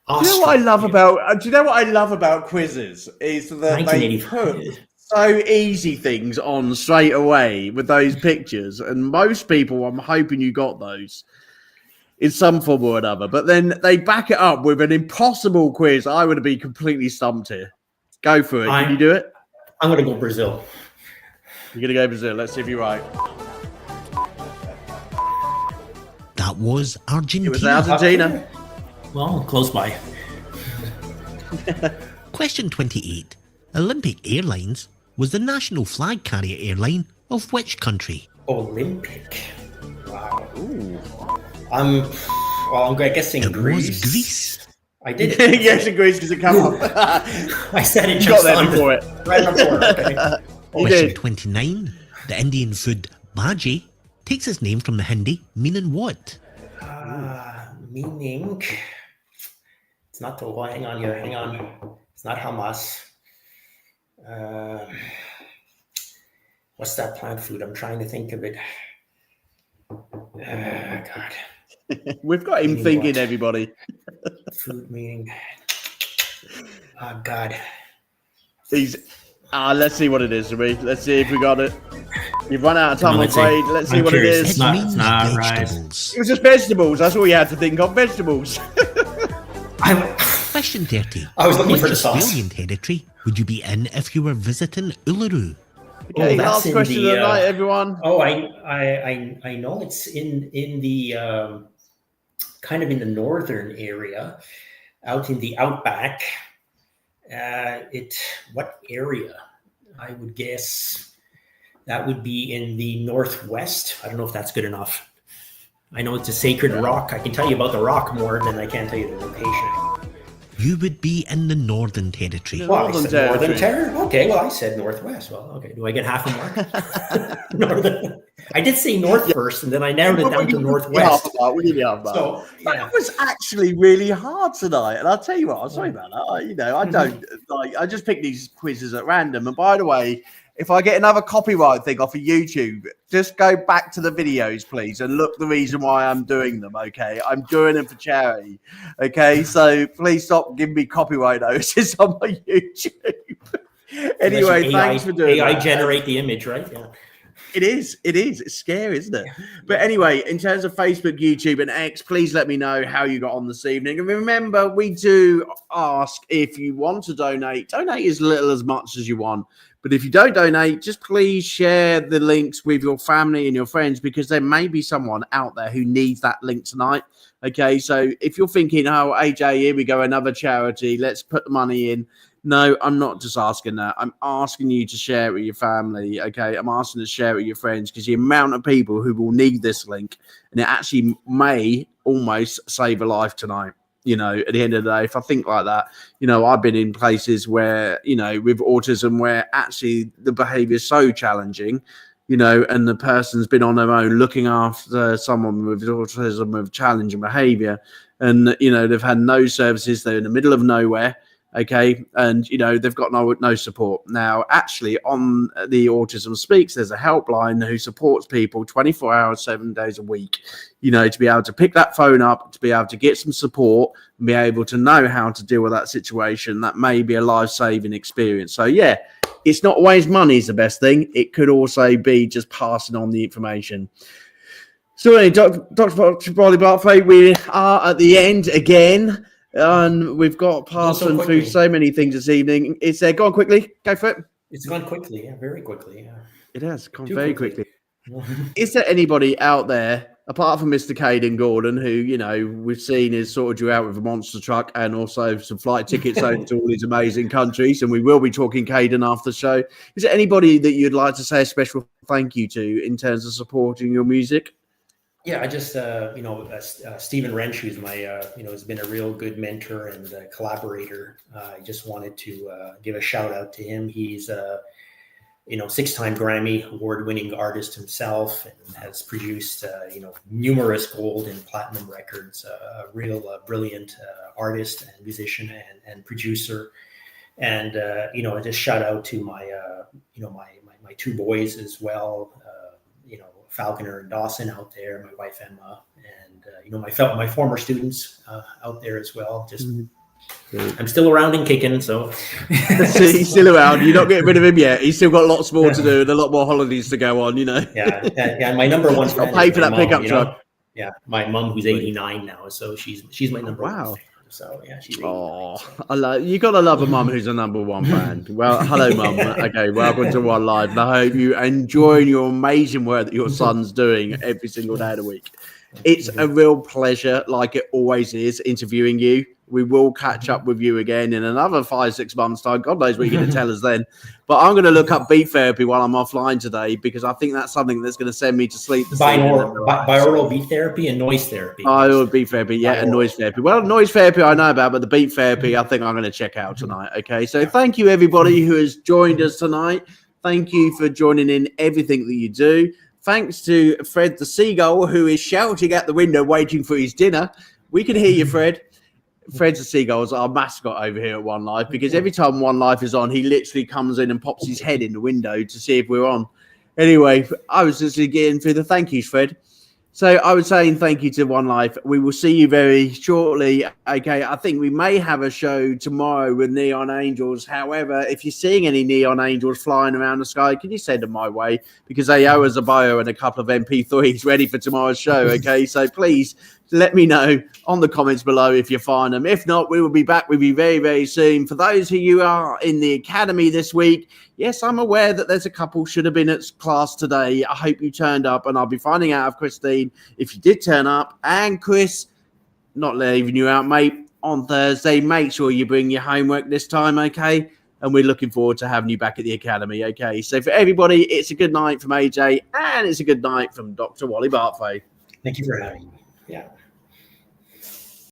Speaker 1: Do you know what I love about? Do you know what I love about quizzes is that they put so easy things on straight away with those pictures, and most people, I'm hoping you got those in some form or another. But then they back it up with an impossible quiz. I would be completely stumped here. Go for it. Can you do it?
Speaker 2: I'm going to go Brazil.
Speaker 1: You're going to go Brazil. Let's see if you're right.
Speaker 7: That was Argentina.
Speaker 1: It was Argentina.
Speaker 2: Well, close by.
Speaker 7: Question 28. Olympic Airlines was the national flag carrier airline of which country?
Speaker 2: Olympic. Wow. Ooh. I'm guessing Greece.
Speaker 7: Was Greece.
Speaker 2: I did it.
Speaker 1: Yes, in Greece because it came up.
Speaker 2: I said it.
Speaker 1: You got there before it.
Speaker 2: Right before it. Okay.
Speaker 7: Question 29. The Indian food bhaji takes its name from the Hindi, meaning what?
Speaker 2: Meaning, it's not the hang on here. Hang on. It's not Hamas. What's that plant food? I'm trying to think of it. God.
Speaker 1: We've got him thinking, everybody.
Speaker 2: Food meaning. Oh, God.
Speaker 1: He's. Let's see what it is, Ruby. Let's see if we got it. You've run out of time, I'm afraid. Let's see what it is.
Speaker 2: It's not rice.
Speaker 1: It was just vegetables. That's all you had to think of. Vegetables.
Speaker 7: Question 30.
Speaker 2: I was looking
Speaker 7: Which
Speaker 2: for the sauce.
Speaker 7: Australian territory would you be in if you were visiting Uluru?
Speaker 1: Okay, last question of the night, everyone.
Speaker 2: Oh, I know it's in the kind of in the northern area, out in the outback. What area? I would guess that would be in the northwest. I don't know if that's good enough. I know it's a sacred rock. I can tell you about the rock more than I can tell you the location.
Speaker 7: You would be in the Northern Territory.
Speaker 2: Well, Northern Territory. Okay, well, I said northwest. Well, okay. Do I get half a mark? Northern. I did say north first, and then I narrowed it down to northwest.
Speaker 1: We give you half about. So, that was actually really hard tonight, and I'll tell you what. I'm sorry about that. I don't like. I just pick these quizzes at random. And by the way, if I get another copyright thing off of YouTube, just go back to the videos, please, and look the reason why I'm doing them, okay? I'm doing them for charity, okay? So please stop giving me copyright notices on my YouTube. Anyway, thanks for doing that.
Speaker 2: AI generate the image, right? Yeah.
Speaker 1: It is. It's scary, isn't it? But anyway, in terms of Facebook, YouTube, and X, please let me know how you got on this evening. And remember, we do ask if you want to donate as little as much as you want. But if you don't donate, just please share the links with your family and your friends, because there may be someone out there who needs that link tonight. Okay, so if you're thinking, oh, AJ, here we go, another charity, let's put the money in. No, I'm not just asking that. I'm asking you to share it with your family, okay? I'm asking you to share it with your friends, because the amount of people who will need this link, and it actually may almost save a life tonight. You know, at the end of the day, if I think like that, you know, I've been in places where, you know, with autism, where actually the behavior is so challenging, you know, and the person's been on their own looking after someone with autism with challenging behavior, and, you know, they've had no services. They're in the middle of nowhere. Okay. And, you know, they've got no support. Now, actually, on the Autism Speaks, there's a helpline who supports people 24 hours, 7 days a week, you know, to be able to pick that phone up, to be able to get some support and be able to know how to deal with that situation. That may be a life-saving experience. So, yeah, it's not always money is the best thing. It could also be just passing on the information. So, anyway, Dr. Wally Bartfay, we are at the end again. And we've got passing through so many things this evening. It's go on quickly. Go for it.
Speaker 2: It's gone quickly, yeah, very quickly. Yeah.
Speaker 1: It has gone very quickly. Is there anybody out there, apart from Mr. Caden Gordon, who, you know, we've seen is sorted you out with a monster truck and also some flight tickets over to all these amazing countries, and we will be talking Caden after the show. Is there anybody that you'd like to say a special thank you to in terms of supporting your music?
Speaker 2: Yeah, I just, Stephen Wrench, who's my, has been a real good mentor and collaborator. I just wanted to give a shout out to him. He's 6-time Grammy award-winning artist himself, and has produced, numerous gold and platinum records. A real brilliant artist and musician and producer. And just shout out to my my 2 boys as well. Falconer and Dawson out there, my wife Emma, and my former students out there as well. Just I'm still around and kicking, so
Speaker 1: he's still around. You're not getting rid of him yet. He's still got lots more to do and a lot more holidays to go on.
Speaker 2: Yeah. And my number one fan.
Speaker 1: I'll pay for that pickup truck.
Speaker 2: Yeah, my mum, who's 89 now, so she's my number one fan. So yeah, she's 89, so.
Speaker 1: You gotta love a mum who's a number one fan. Well, hello, mum. Okay, welcome to One Live. And I hope you enjoying your amazing work that your son's doing every single day of the week. It's a real pleasure, like it always is, interviewing you. We will catch up with you again in another 5-6 months' time. God knows what you're going to tell us then. But I'm going to look up beat therapy while I'm offline today, because I think that's something that's going to send me to sleep.
Speaker 2: Binaural beat therapy and noise therapy.
Speaker 1: Binaural beat therapy, and noise therapy. Well, noise therapy I know about, but the beat therapy I think I'm going to check out tonight. Okay, so thank you everybody who has joined us tonight. Thank you for joining in everything that you do. Thanks to Fred the Seagull, who is shouting at the window waiting for his dinner. We can hear you, Fred. Fred's the Seagull's our mascot over here at One Life, because every time One Life is on, he literally comes in and pops his head in the window to see if we're on. Anyway, I was just getting through the thank yous, Fred. So I was saying thank you to One Life. We will see you very shortly. Okay, I think we may have a show tomorrow with Neon Angels. However, if you're seeing any Neon Angels flying around the sky, can you send them my way? Because they owe us a bio and a couple of MP3s ready for tomorrow's show. Okay, so please let me know on the comments below if you find them. If not, we will be back with you very, very soon. For those of you who are in the academy this week, yes, I'm aware that there's a couple should have been at class today. I hope you turned up, and I'll be finding out of Christine if you did turn up. And Chris, not leaving you out, mate, on Thursday. Make sure you bring your homework this time, okay? And we're looking forward to having you back at the academy, okay? So for everybody, it's a good night from AJ, and it's a good night from Dr. Wally Bartfay.
Speaker 2: Thank you for having me. Yeah.